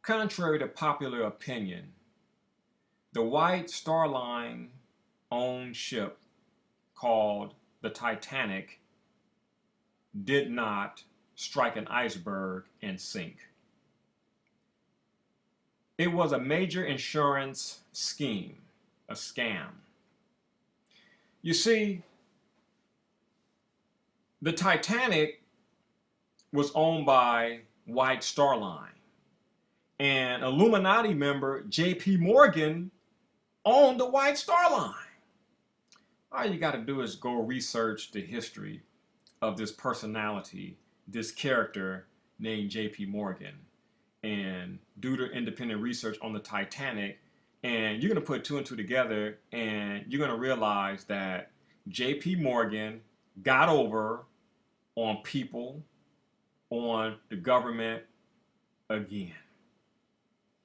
Contrary to popular opinion, the White Star Line owned ship called the Titanic did not strike an iceberg and sink. It was a major insurance scheme, a scam. You see, the Titanic was owned by White Star Line, and Illuminati member J.P. Morgan owned the White Star Line. All you got to do is go research the history of this personality, this character named J.P. Morgan, and do the independent research on the Titanic, and you're going to put two and two together, and you're going to realize that J.P. Morgan got over on people, on the government again.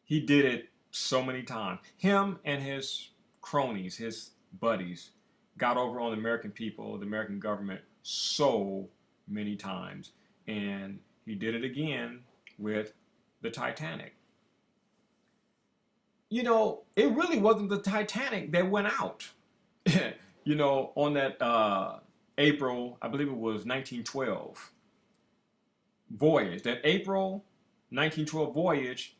He did it so many times. Him and his cronies, his buddies, got over on the American people, the American government, so many times. And he did it again with the Titanic. You know, it really wasn't the Titanic that went out. You know, on that April, I believe it was 1912 voyage, that April 1912 voyage,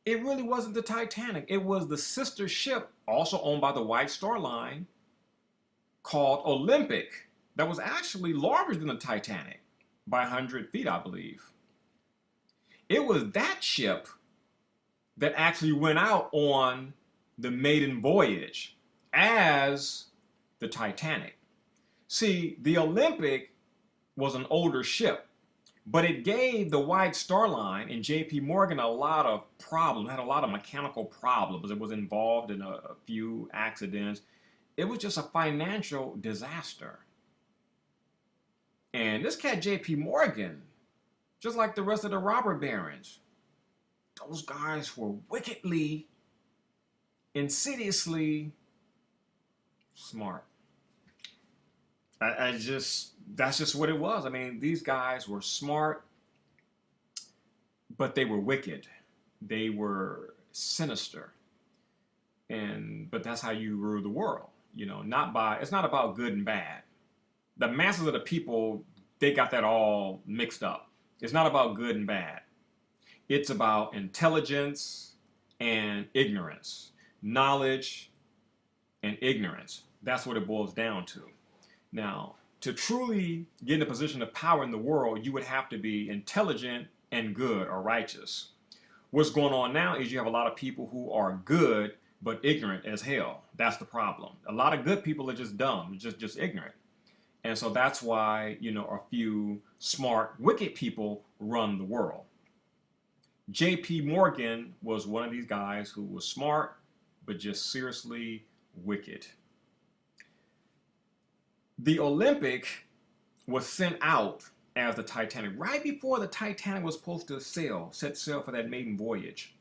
it really wasn't the Titanic. It was the sister ship, also owned by the White Star Line, called Olympic, that was actually larger than the Titanic by 100 feet, I believe. It was that ship that actually went out on the maiden voyage as the Titanic. See, the Olympic was an older ship, but it gave the White Star Line and J.P. Morgan a lot of problems, had a lot of mechanical problems. It was involved in a few accidents. It was just a financial disaster. And this cat J.P. Morgan, just like the rest of the robber barons, those guys were wickedly, insidiously smart. That's just what it was. I mean, these guys were smart, but they were wicked. They were sinister. But that's how you rule the world. You know, it's not about good and bad. The masses of the people, they got that all mixed up. It's not about good and bad. It's about intelligence and ignorance, knowledge and ignorance. That's what it boils down to. Now, to truly get in a position of power in the world, you would have to be intelligent and good or righteous. What's going on now is you have a lot of people who are good but ignorant as hell. That's the problem. A lot of good people are just dumb, just ignorant. And so that's why, you know, a few smart, wicked people run the world. J.P. Morgan was one of these guys who was smart, but just seriously wicked. The Olympic was sent out as the Titanic right before the Titanic was supposed to set sail for that maiden voyage.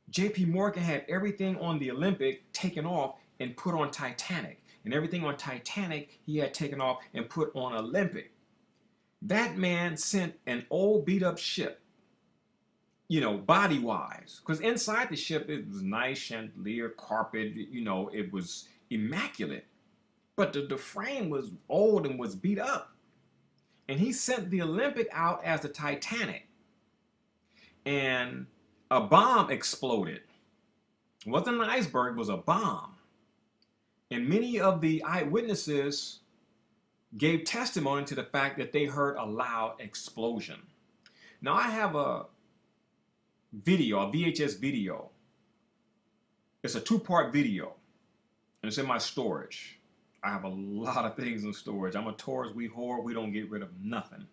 J.P. Morgan had everything on the Olympic taken off and put on Titanic. And everything on Titanic he had taken off and put on Olympic. That man sent an old beat up ship, you know, body wise. Because inside the ship it was nice chandelier, carpet, you know, it was immaculate. But the frame was old and was beat up. And he sent the Olympic out as the Titanic. And a bomb exploded. It wasn't an iceberg, it was a bomb. And many of the eyewitnesses gave testimony to the fact that they heard a loud explosion. Now I have a video, a VHS video. It's a two-part video, and it's in my storage. I have a lot of things in storage. I'm a tourist, we whore, we don't get rid of nothing.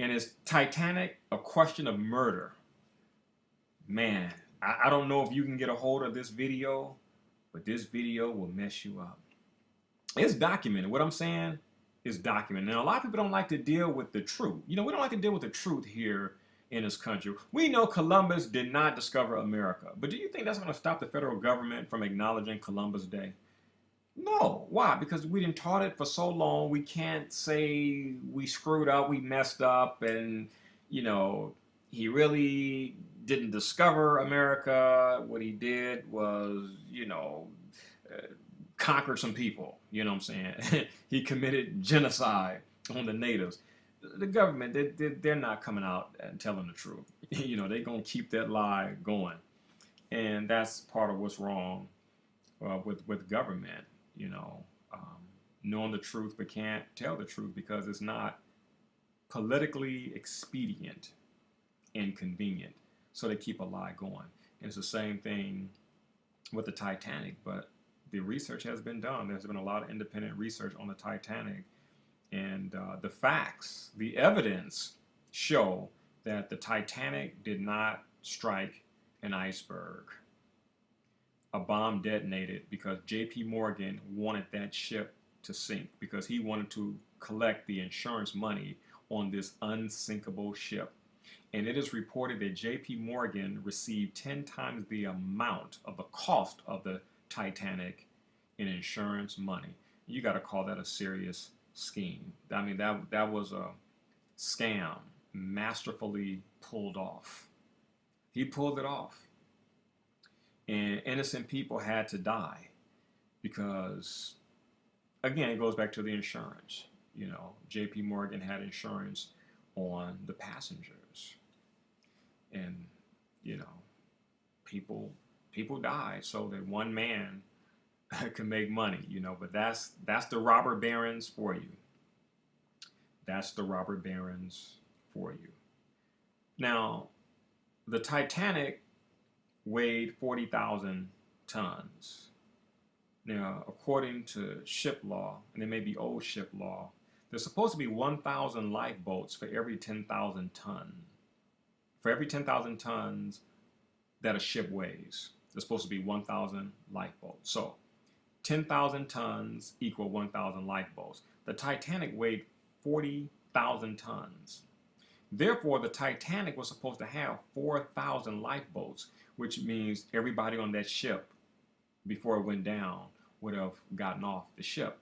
And it's Titanic, A Question of Murder. Man, I don't know if you can get a hold of this video, but this video will mess you up. It's documented. What I'm saying is documented. Now, a lot of people don't like to deal with the truth. You know, we don't like to deal with the truth here in this country. We know Columbus did not discover America, but do you think that's going to stop the federal government from acknowledging Columbus Day? No. Why? Because we didn't taught it for so long. We can't say we screwed up, we messed up, and, you know, he really didn't discover America. What he did was, uh, conquer some people. You know what I'm saying? He committed genocide on the natives. The government, they're not coming out and telling the truth. They're going to keep that lie going. And that's part of what's wrong with government, you know, um, knowing the truth but can't tell the truth because it's not politically expedient and convenient. So they keep a lie going. And it's the same thing with the Titanic, but the research has been done. There's been a lot of independent research on the Titanic, and the facts, the evidence show that the Titanic did not strike an iceberg. A bomb detonated because J.P. Morgan wanted that ship to sink because he wanted to collect the insurance money on this unsinkable ship. And it is reported that J.P. Morgan received 10 times the amount of the cost of the Titanic in insurance money. You got to call that a serious scheme. I mean, that was a scam masterfully pulled off. He pulled it off. And innocent people had to die because, again, it goes back to the insurance. J.P. Morgan had insurance on the passengers, and you know, people died so that one man can make money. But that's the robber barons for you. That's the robber barons for you. Now, the Titanic weighed 40,000 tons. Now, according to ship law, and it may be old ship law, there's supposed to be 1,000 lifeboats for every 10,000 tons. For every 10,000 tons that a ship weighs, there's supposed to be 1,000 lifeboats. So 10,000 tons equal 1,000 lifeboats. The Titanic weighed 40,000 tons. Therefore, the Titanic was supposed to have 4,000 lifeboats, which means everybody on that ship before it went down would have gotten off the ship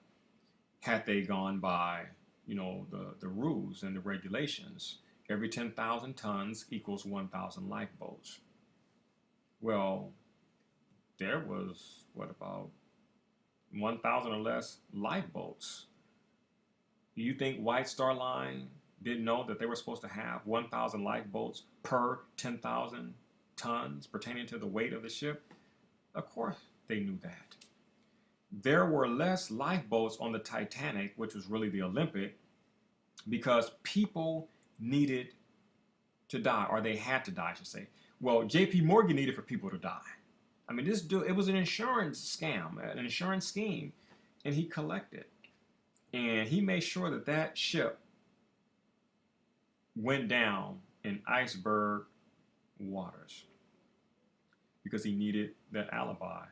had they gone by, the rules and the regulations. Every 10,000 tons equals 1,000 lifeboats. Well, there was, what, about 1,000 or less lifeboats. Do you think White Star Line didn't know that they were supposed to have 1,000 lifeboats per 10,000 tons pertaining to the weight of the ship? Of course they knew that. There were less lifeboats on the Titanic, which was really the Olympic, because people needed to die, or they had to die, I should say. Well, J.P. Morgan needed for people to die. I mean, it was an insurance scam, an insurance scheme, and he collected. And he made sure that that ship went down in iceberg waters because he needed that alibi.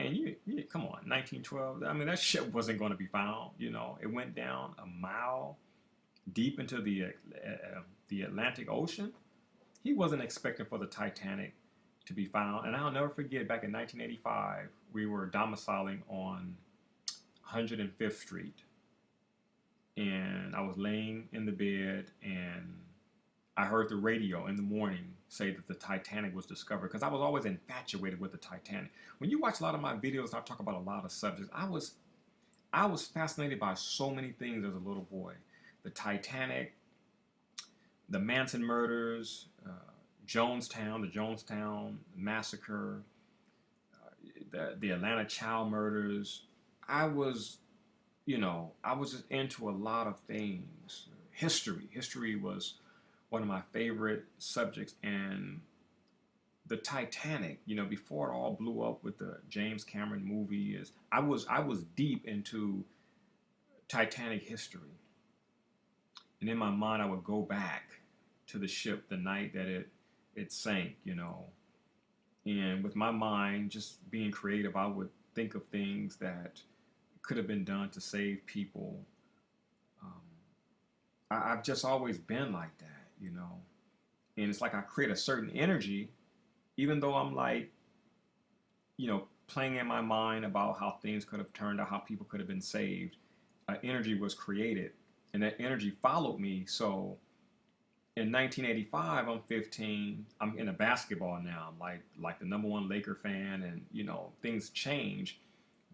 And you come on, 1912. I mean, that ship wasn't going to be found. It went down a mile deep into the Atlantic Ocean. He wasn't expecting for the Titanic to be found. And I'll never forget, back in 1985, we were domiciling on 105th Street, and I was laying in the bed, and I heard the radio in the morning say that the Titanic was discovered, because I was always infatuated with the Titanic. When you watch a lot of my videos, I talk about a lot of subjects. I was fascinated by so many things as a little boy. The Titanic, the Manson murders, the Jonestown massacre, the Atlanta child murders. I was just into a lot of things. History was one of my favorite subjects, and the Titanic, before it all blew up with the James Cameron movie, I was deep into Titanic history. And in my mind, I would go back to the ship the night that it sank, And with my mind just being creative, I would think of things that could have been done to save people. I've just always been like that, And it's like I create a certain energy, even though I'm like, playing in my mind about how things could have turned out, how people could have been saved. Energy was created, and that energy followed me. So In 1985, I'm 15. I'm into basketball now. I'm like the number one Laker fan, and things change.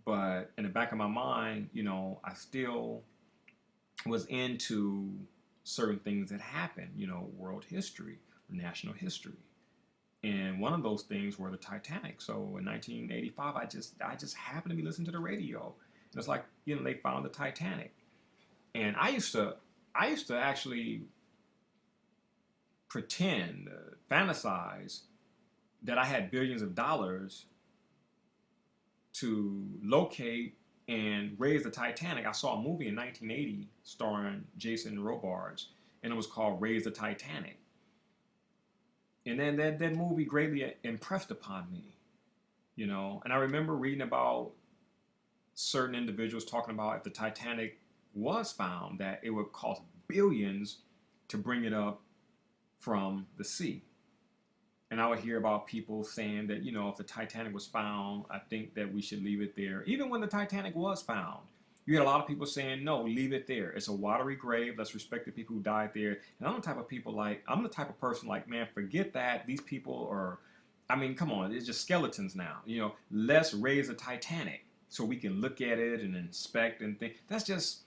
But in the back of my mind, I still was into certain things that happened. World history, national history, and one of those things were the Titanic. So in 1985, I just happened to be listening to the radio, and it's like they found the Titanic, and I used to actually pretend, fantasize that I had billions of dollars to locate and raise the Titanic. I saw a movie in 1980 starring Jason Robards, and it was called Raise the Titanic. And then that movie greatly impressed upon me, And I remember reading about certain individuals talking about if the Titanic was found, that it would cost billions to bring it up from the sea. And I would hear about people saying that, if the Titanic was found, I think that we should leave it there. Even when the Titanic was found, you had a lot of people saying, no, leave it there. It's a watery grave. Let's respect the people who died there. And I'm the type of person like, man, forget that. These people are, I mean, come on, it's just skeletons now. Let's raise the Titanic so we can look at it and inspect and think. That's just,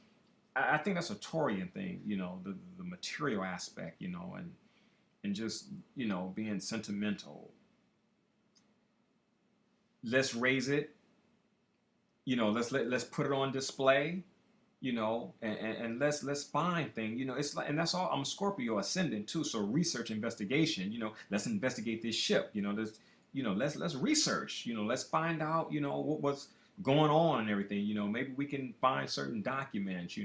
I think that's a Torian thing, the material aspect, and just being sentimental. Let's raise it. Let's put it on display. And let's find things. It's like, and that's all. I'm Scorpio ascendant too, so research, investigation. Let's investigate this ship. Let's research. Let's find out. What's going on and everything. Maybe we can find certain documents.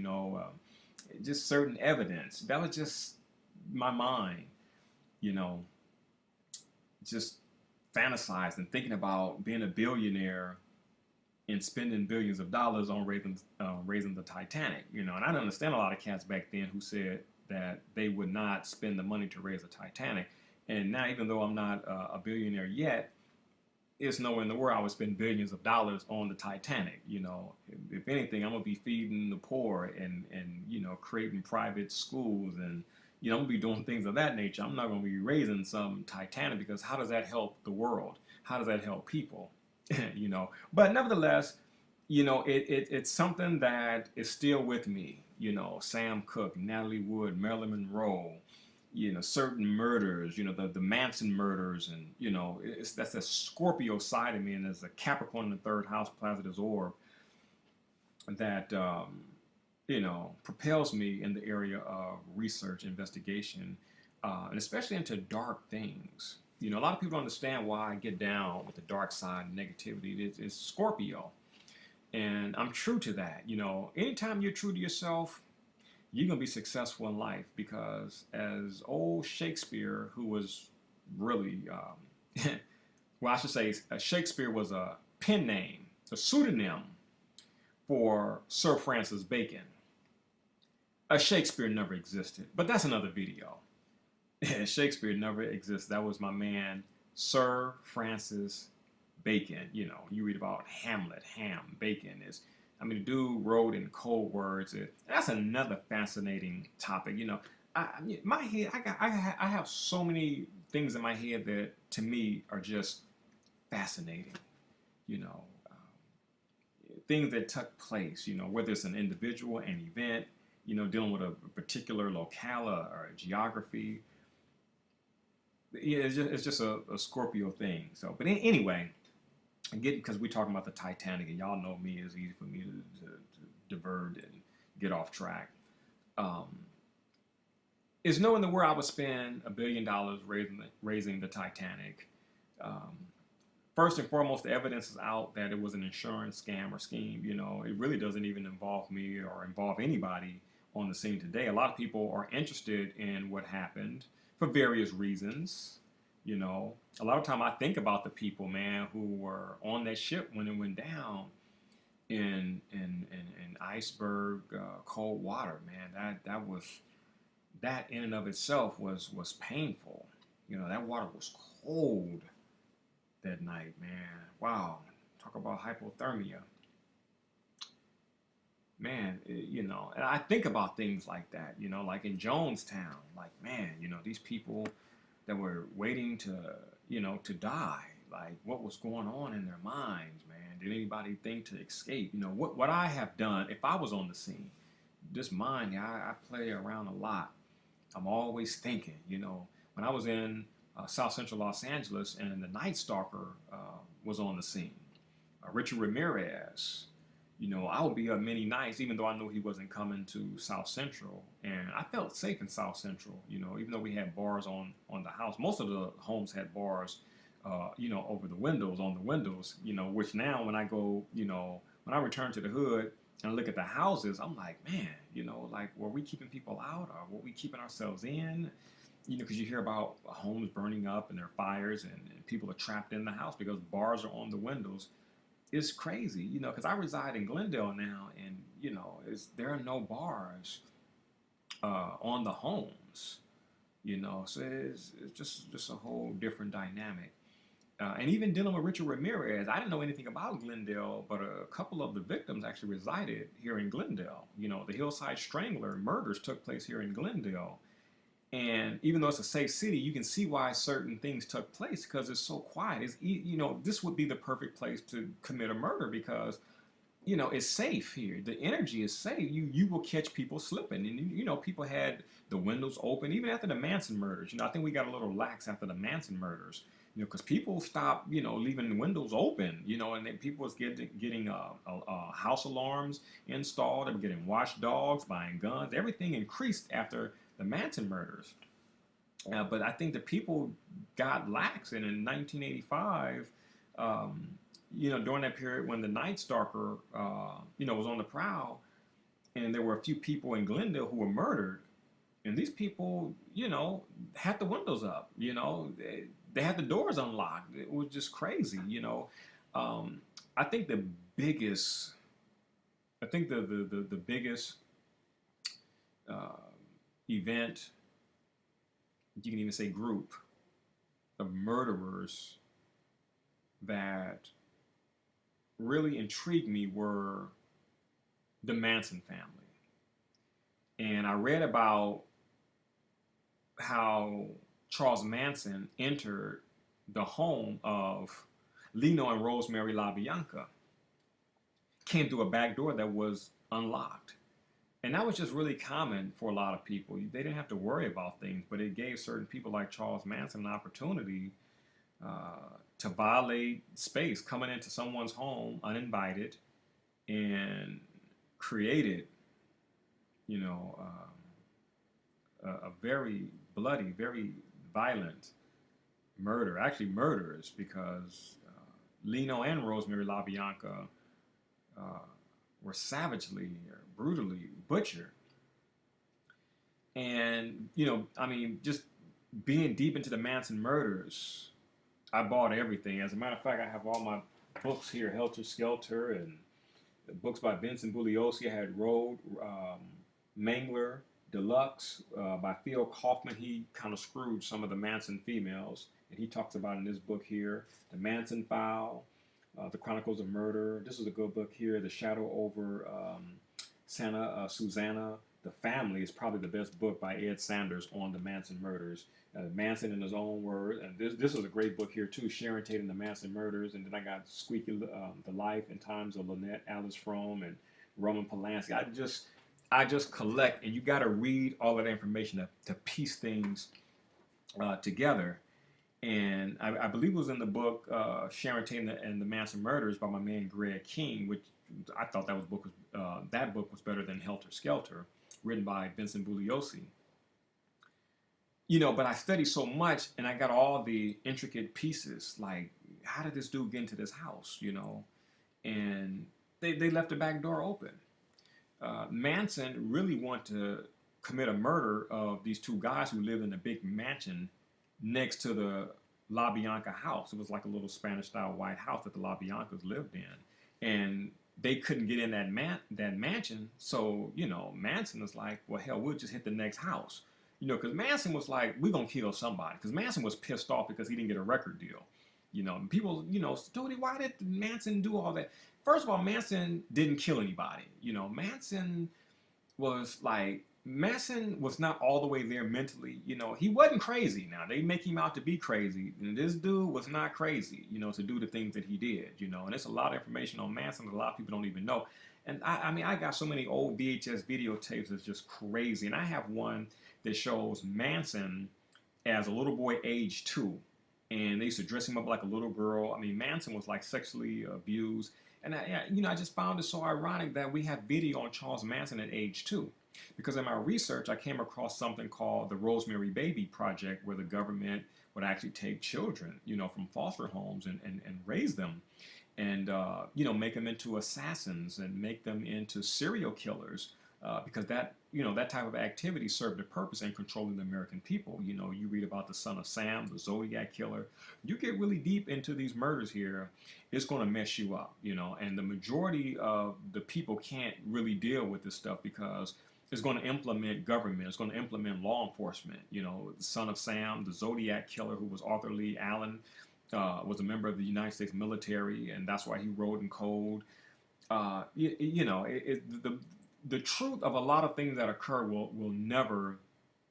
Just certain evidence. That was just my mind. You know, just fantasizing, thinking about being a billionaire and spending billions of dollars on raising the Titanic. And I didn't understand a lot of cats back then who said that they would not spend the money to raise the Titanic. And now, even though I'm not a billionaire yet, it's nowhere in the world I would spend billions of dollars on the Titanic. If anything, I'm gonna be feeding the poor and creating private schools, and I'm gonna be doing things of that nature. I'm not gonna be raising some Titanic, because how does that help the world? How does that help people? But nevertheless, it's something that is still with me. Sam Cooke, Natalie Wood, Marilyn Monroe, certain murders, the Manson murders, and that's a Scorpio side of me, and there's a Capricorn in the third house, Placidus orb, that propels me in the area of research, investigation, and especially into dark things. A lot of people don't understand why I get down with the dark side and negativity. It's Scorpio, and I'm true to that. Anytime you're true to yourself, you're going to be successful in life, because as old Shakespeare, who was really, well, I should say Shakespeare was a pen name, a pseudonym for Sir Francis Bacon. A Shakespeare never existed, but that's another video. Shakespeare never existed. That was my man, Sir Francis Bacon. You read about Hamlet, Bacon is. The dude wrote in code words. That's another fascinating topic. My head, I have so many things in my head that to me are just fascinating. You know, things that took place. Whether it's an individual, an event. Dealing with a particular locale or geography. Yeah, it's just a Scorpio thing. So, but anyway. Because we're talking about the Titanic, and y'all know me, it's easy for me to divert and get off track. Is knowing the where I would spend $1 billion raising the Titanic. First and foremost, the evidence is out that it was an insurance scam or scheme. It really doesn't even involve me or involve anybody on the scene today. A lot of people are interested in what happened for various reasons. A lot of time I think about the people, man, who were on that ship when it went down in iceberg, cold water, man. That in and of itself was painful. That water was cold that night, man. Wow, talk about hypothermia. man, you know, and I think about things like that, you know, like in Jonestown, like, man, you know, these people that were waiting to, you know, to die, like what was going on in their minds, man? Did anybody think to escape? You know, what I have done, if I was on the scene, this mind, yeah, I play around a lot. I'm always thinking, you know, when I was in South Central Los Angeles and the Night Stalker was on the scene, Richard Ramirez, you know, I would be up many nights, even though I knew he wasn't coming to South Central, and I felt safe in South Central. You know, even though we had bars on the house, most of the homes had bars, you know, over the windows on the windows. You know, which now when I go, you know, when I return to the hood and look at the houses, I'm like, man, you know, like were we keeping people out or were we keeping ourselves in? You know, because you hear about homes burning up and there are fires and people are trapped in the house because bars are on the windows. It's crazy, you know, because I reside in Glendale now, and you know, there are no bars on the homes, you know, so it's just a whole different dynamic. And even dealing with Richard Ramirez, I didn't know anything about Glendale, but a couple of the victims actually resided here in Glendale. You know, the Hillside Strangler murders took place here in Glendale. And even though it's a safe city, you can see why certain things took place because it's so quiet. You know, this would be the perfect place to commit a murder because you know it's safe here. The energy is safe. You will catch people slipping, and you know people had the windows open even after the Manson murders. You know, I think we got a little lax after the Manson murders. You know, because people stopped, you know, leaving the windows open. You know, and then people was getting house alarms installed. They were getting watchdogs, buying guns. Everything increased after the Manson murders. But I think the people got lax, and in 1985, um, you know, during that period when the Night Stalker, you know, was on the prowl, and there were a few people in Glendale who were murdered, and these people, you know, had the windows up, you know, they had the doors unlocked. It was just crazy, you know. Um, I think the biggest, I think the biggest uh, event, you can even say group of murderers that really intrigued me were the Manson family. And I read about how Charles Manson entered the home of Lino and Rosemary LaBianca, came through a back door that was unlocked. And that was just really common for a lot of people. They didn't have to worry about things, but it gave certain people like Charles Manson an opportunity to violate space, coming into someone's home uninvited and created, you know, a very bloody, very violent murder, actually murders, because Lino and Rosemary LaBianca uh, were savagely, brutally butchered. And, you know, I mean, just being deep into the Manson murders, I bought everything. As a matter of fact, I have all my books here, Helter Skelter, and books by Vincent Bugliosi. I had Road, Mangler, Deluxe by Theo Kaufman. He kind of screwed some of the Manson females, and he talks about in this book here, The Manson File, The Chronicles of Murder. This is a good book here, The Shadow Over Santa Susanna. The Family is probably the best book by Ed Sanders on the Manson murders. Manson in his own words, and this is a great book here too. Sharon Tate and the Manson murders, and then I got Squeaky, the Life and Times of Lynette Alice Frome and Roman Polanski. I just collect, and you got to read all of that information to piece things together. And I believe it was in the book Sharon Tate and the Manson Murders by my man Greg King, which I thought that book was better than Helter Skelter, written by Vincent Bugliosi. You know, but I studied so much, and I got all the intricate pieces. Like, how did this dude get into this house? You know, and they left the back door open. Manson really wanted to commit a murder of these two guys who lived in a big mansion next to the LaBianca house. It was like a little Spanish-style white house that the LaBiancas lived in, and they couldn't get in that mansion. So you know, Manson was like, "Well, hell, we'll just hit the next house." You know, because Manson was like, "We're gonna kill somebody," because Manson was pissed off because he didn't get a record deal. You know, and people, you know, Djehuty, why did Manson do all that? First of all, Manson didn't kill anybody. You know, Manson was not all the way there mentally. You know, he wasn't crazy. Now they make him out to be crazy, and this dude was not crazy. You know, to do the things that he did. You know, and there's a lot of information on Manson that a lot of people don't even know. And I mean, I got so many old VHS videotapes that's just crazy. And I have one that shows Manson as a little boy, age 2, and they used to dress him up like a little girl. I mean, Manson was like sexually abused, and I just found it so ironic that we have video on Charles Manson at age 2, because in my research I came across something called the Rosemary Baby Project, where the government would actually take children, you know, from foster homes and raise them, and you know, make them into assassins and make them into serial killers, because that, you know, that type of activity served a purpose in controlling the American people. You know, you read about the Son of Sam, the Zodiac killer. You get really deep into these murders here, it's going to mess you up. You know, and the majority of the people can't really deal with this stuff because it's going to implement government. It's going to implement law enforcement. You know, the Son of Sam, the Zodiac killer, who was Arthur Lee Allen, was a member of the United States military, and that's why he wrote in code. You know, the truth of a lot of things that occur will never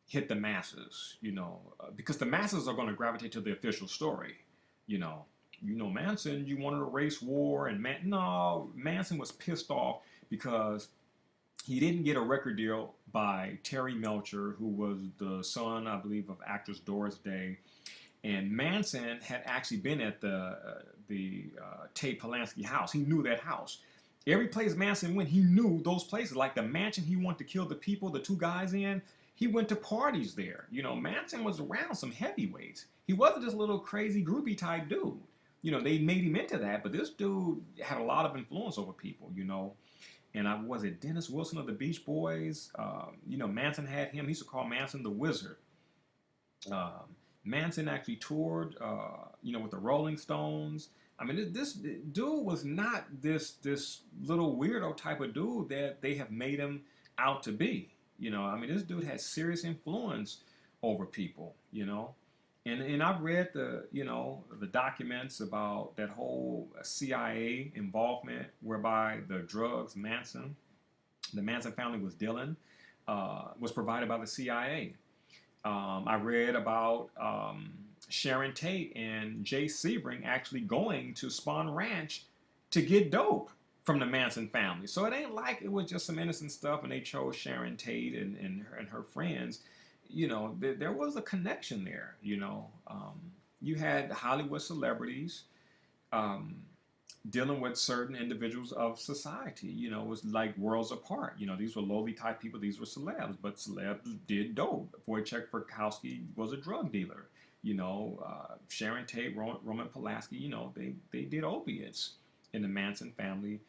hit the masses. You know, because the masses are going to gravitate to the official story. You know, Manson, you wanted a race war, and no, Manson was pissed off because he didn't get a record deal by Terry Melcher, who was the son, I believe, of actress Doris Day. And Manson had actually been at the Tate Polanski house. He knew that house. Every place Manson went, he knew those places. Like the mansion he wanted to kill the people, the 2 guys in, he went to parties there. You know, Manson was around some heavyweights. He wasn't just a little crazy groupie type dude. You know, they made him into that, but this dude had a lot of influence over people, you know. And was it Dennis Wilson of the Beach Boys? You know, Manson had him. He used to call Manson the Wizard. Um, Manson actually toured, you know, with the Rolling Stones. I mean, this dude was not this little weirdo type of dude that they have made him out to be. You know, I mean, this dude had serious influence over people. You know, and I've read the documents about that whole CIA involvement, whereby the drugs the Manson family was dealing, was provided by the CIA. I read about Sharon Tate and Jay Sebring actually going to Spahn Ranch to get dope from the Manson family. So it ain't like it was just some innocent stuff and they chose Sharon Tate and her friends. You know, there was a connection there, you know. You had Hollywood celebrities um, dealing with certain individuals of society. You know, it was like worlds apart. You know, these were lowly type people, these were celebs, but celebs did dope. Wojciech Frykowski was a drug dealer. You know, Sharon Tate, Roman Polanski, you know, they did opiates. And the Manson family,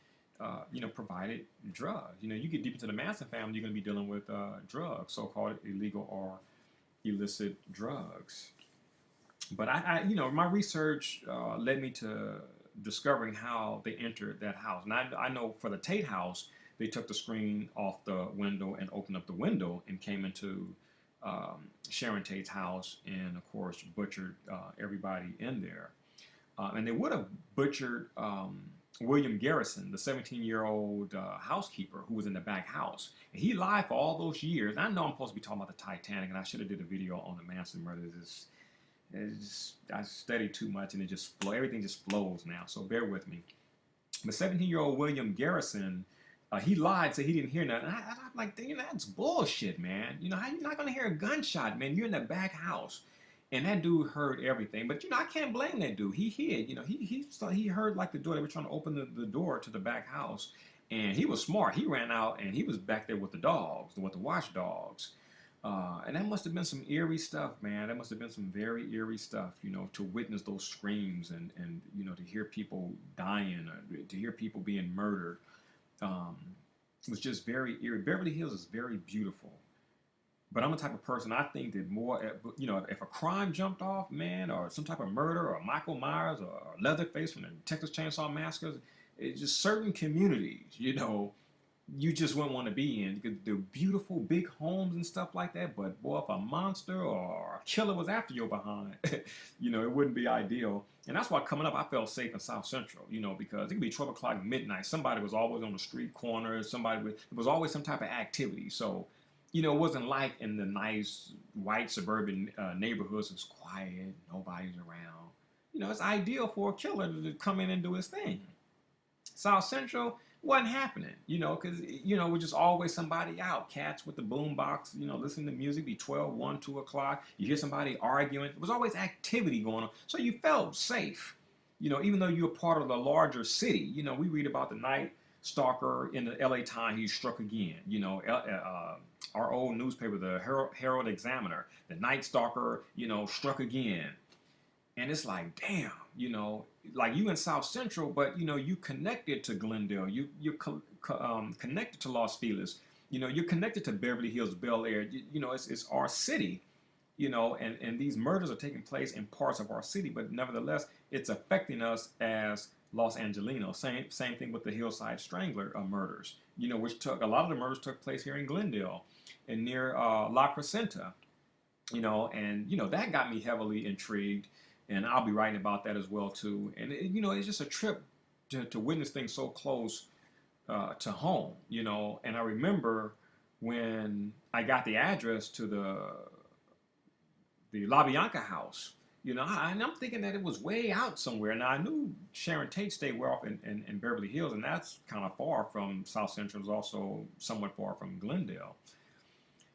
you know, provided drugs. You know, you get deep into the Manson family, you're going to be dealing with drugs, so-called illegal or illicit drugs. But you know, my research led me to discovering how they entered that house. And I know for the Tate house, they took the screen off the window and opened up the window and came into Sharon Tate's house and, of course, butchered everybody in there. And they would have butchered William Garrison, the 17-year-old housekeeper who was in the back house. And he lied for all those years. And I know I'm supposed to be talking about the Titanic, and I should have did a video on the Manson murders. I studied too much, and everything just flows now. So bear with me. The 17-year-old William Garrison, he lied, said he didn't hear nothing. I'm like, you know, that's bullshit, man. You know, how you not gonna hear a gunshot, man? You're in the back house, and that dude heard everything. But you know, I can't blame that dude. He hid. You know, he heard like the door. They were trying to open the door to the back house, and he was smart. He ran out, and he was back there with the dogs, with the watchdogs. And that must have been some eerie stuff, man. That must have been some very eerie stuff, you know, to witness those screams and you know, to hear people dying, or to hear people being murdered. Um, it was just very eerie. Beverly Hills is very beautiful. But I'm the type of person, I think that more, you know, if a crime jumped off, man, or some type of murder, or Michael Myers, or Leatherface from the Texas Chainsaw Massacre, it's just certain communities, you know, you just wouldn't want to be in, because they're beautiful big homes and stuff like that. But boy, if a monster or a killer was after your behind, it wouldn't be ideal. And that's why coming up, I felt safe in South Central, because it could be 12 o'clock midnight. Somebody was always on the street corner. It was always some type of activity. So, it wasn't like in the nice white suburban neighborhoods. It's quiet, nobody's around. It's ideal for a killer to come in and do his thing. South Central wasn't happening, because, it was just always somebody out. Cats with the boom box, listening to music, be 12, 1, 2 o'clock. You hear somebody arguing. There was always activity going on. So you felt safe, even though you're part of the larger city. We read about the night stalker in the LA Times, he struck again. Our old newspaper, the Herald Examiner, the night stalker, struck again. And it's like, damn, like you in South Central, but you connected to Glendale, you're connected to Los Feliz, you're connected to Beverly Hills, Bel Air. It's our city, and these murders are taking place in parts of our city, but nevertheless, it's affecting us as Los Angelinos. Same thing with the Hillside Strangler murders, which took a lot of the murders took place here in Glendale and near La Crescenta, and that got me heavily intrigued, and I'll be writing about that as well too. And it's just a trip to witness things so close to home, And I remember when I got the address to the La Bianca house, and I'm thinking that it was way out somewhere. Now I knew Sharon Tate stayed way off in Beverly Hills, and that's kind of far from South Central. It's also somewhat far from Glendale.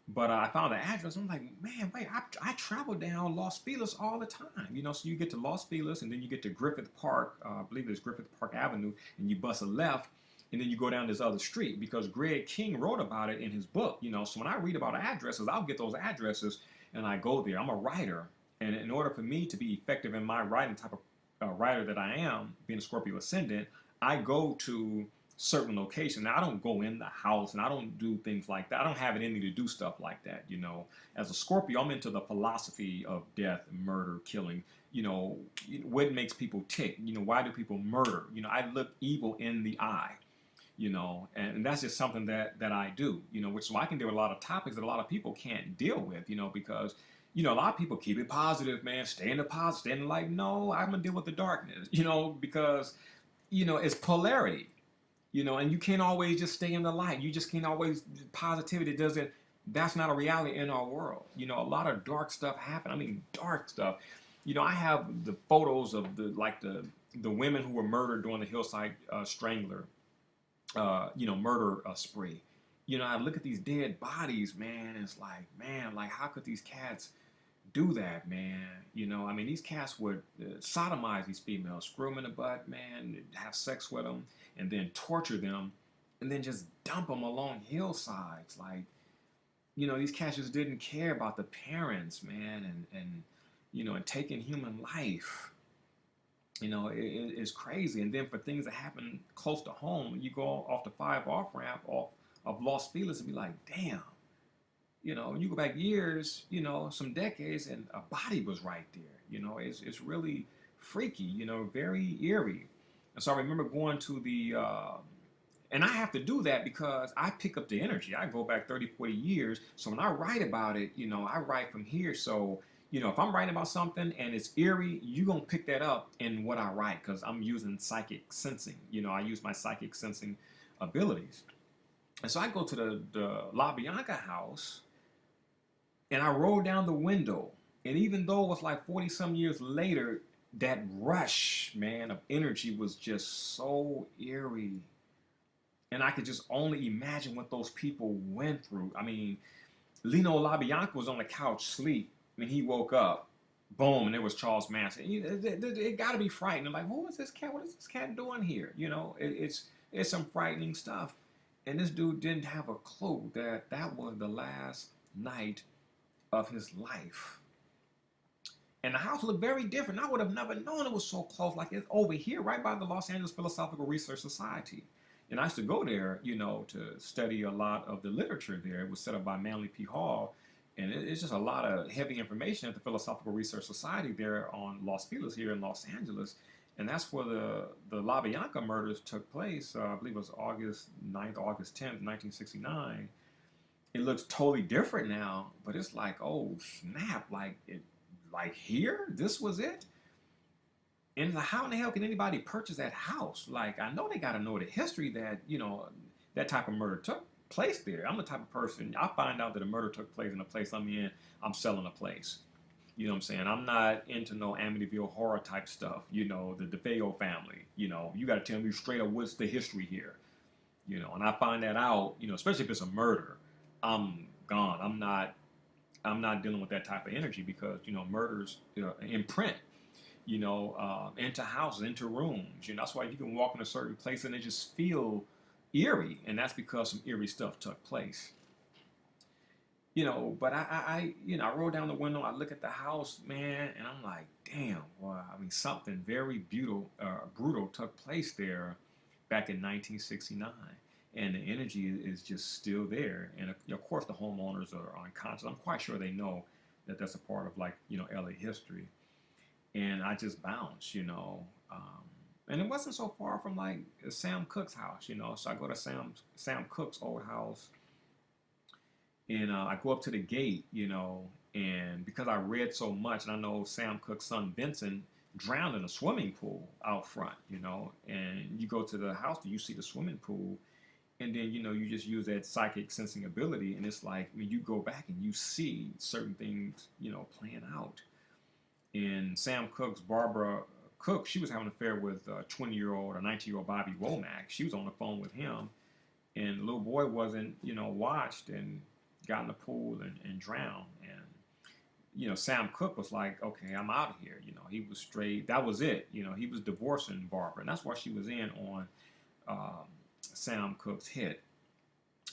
But I found the address. I'm like, man, wait, I travel down Los Feliz all the time. So you get to Los Feliz and then you get to Griffith Park. I believe it's Griffith Park Avenue, and you bust a left, and then you go down this other street because Greg King wrote about it in his book. So when I read about addresses, I'll get those addresses and I go there. I'm a writer, and in order for me to be effective in my writing type of writer that I am, being a Scorpio ascendant, I go to certain location. Now I don't go in the house and I don't do things like that. I don't have it in me to do stuff like that. As a Scorpio, I'm into the philosophy of death, murder, killing. What makes people tick? Why do people murder? I look evil in the eye. And that's just something that I do. Which so I can deal with a lot of topics that a lot of people can't deal with. Because a lot of people keep it positive, man. Stay in the positive, stay in the light. No, I'm gonna deal with the darkness. Because it's polarity. And you can't always just stay in the light. You just can't always, positivity doesn't, that's not a reality in our world. A lot of dark stuff happen. I mean, dark stuff. I have the photos of the women who were murdered during the Hillside Strangler, murder spree. I look at these dead bodies, man, and it's like, man, like how could these cats do that, man? I mean, these cats would sodomize these females, screw them in the butt, man, have sex with them, and then torture them, and then just dump them along hillsides. Like, these cats just didn't care about the parents, man, and taking human life. It's crazy. And then for things that happen close to home, you go off the 5 off ramp off of Los Feliz and be like, damn. You go back years, some decades, and a body was right there. It's really freaky, very eerie. And so I remember going to and I have to do that because I pick up the energy. I go back 30, 40 years. So when I write about it, I write from here. So, if I'm writing about something and it's eerie, you're going to pick that up in what I write because I'm using psychic sensing. I use my psychic sensing abilities. And so I go to the La Bianca house, and I rolled down the window. And even though it was like 40 some years later, that rush, man, of energy was just so eerie. And I could just only imagine what those people went through. I mean, Lino LaBianca was on the couch sleep. When he woke up, boom, and there was Charles Manson. It got to be frightening. Like, who is this cat? What is this cat doing here? It's some frightening stuff. And this dude didn't have a clue that that was the last night of his life. And the house looked very different. I would have never known it was so close. Like it's over here, right by the Los Angeles Philosophical Research Society. And I used to go there, to study a lot of the literature there. It was set up by Manly P. Hall. And it's just a lot of heavy information at the Philosophical Research Society there on Los Feliz here in Los Angeles. And that's where the LaBianca murders took place. I believe it was August 9th, August 10th, 1969. It looks totally different now, but it's like, oh snap, like here, this was it. And how in the hell can anybody purchase that house? Like, I know they got to know the history that, that type of murder took place there. I'm the type of person, I find out that a murder took place in the place I'm in, I'm selling a place. You know what I'm saying? I'm not into no Amityville horror type stuff. The DeFeo family. You got to tell me straight up what's the history here. And I find that out. Especially if it's a murder, I'm gone. I'm not dealing with that type of energy because murders imprint. Into houses, into rooms. That's why you can walk in a certain place and they just feel eerie, and that's because some eerie stuff took place. But I roll down the window, I look at the house, man, and I'm like, damn, boy, I mean, something very brutal took place there back in 1969. And the energy is just still there. And of course, the homeowners are unconscious. I'm quite sure they know that that's a part of LA history. And I just bounced. And it wasn't so far from like Sam Cooke's house. So I go to Sam Cooke's old house, and I go up to the gate. And because I read so much, and I know Sam Cooke's son Vincent drowned in a swimming pool out front. And you go to the house, and you see the swimming pool, and then you just use that psychic sensing ability, and it's like when you go back and you see certain things playing out. And Sam Cooke's Barbara Cook, she was having an affair with a 20-year-old or 19-year-old Bobby Womack. She was on the phone with him, and the little boy wasn't watched and got in the pool and drowned. And Sam Cooke was like, okay, I'm out of here. He was straight. That was it. He was divorcing Barbara, and that's why she was in on Sam Cooke's hit.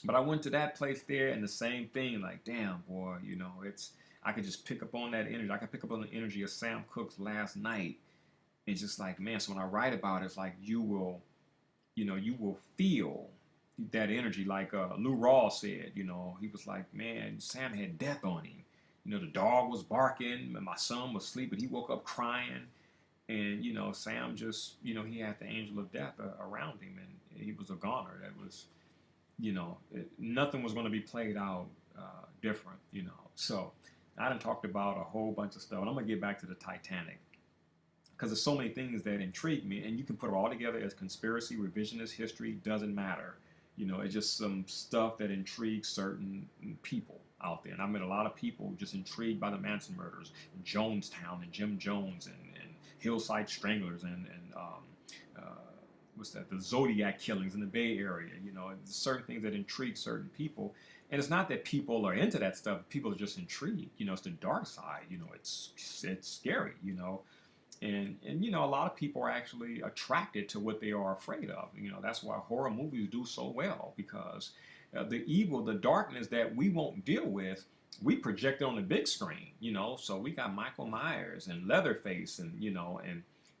But I went to that place there, and the same thing. Like, damn, boy, it's I could just pick up on that energy. I could pick up on the energy of Sam Cooke's last night. It's just like, man. So when I write about it, it's like you will feel that energy. Like Lou Rawls said, he was like, man, Sam had death on him. The dog was barking, and my son was sleeping. He woke up crying, and Sam just, he had the angel of death around him, and he was a goner. That was, nothing was going to be played out different. So I done talked about a whole bunch of stuff, and I'm gonna get back to the Titanic because there's so many things that intrigue me, and you can put it all together as conspiracy, revisionist history, doesn't matter. It's just some stuff that intrigues certain people out there, and I met a lot of people just intrigued by the Manson murders, Jonestown, and Jim Jones, and Hillside Stranglers, and what's that? The Zodiac killings in the Bay Area. Certain things that intrigue certain people, and it's not that people are into that stuff. People are just intrigued. It's the dark side. It's scary. And a lot of people are actually attracted to what they are afraid of. That's why horror movies do so well, because the evil, the darkness that we won't deal with, we project it on the big screen. So we got Michael Myers and Leatherface, and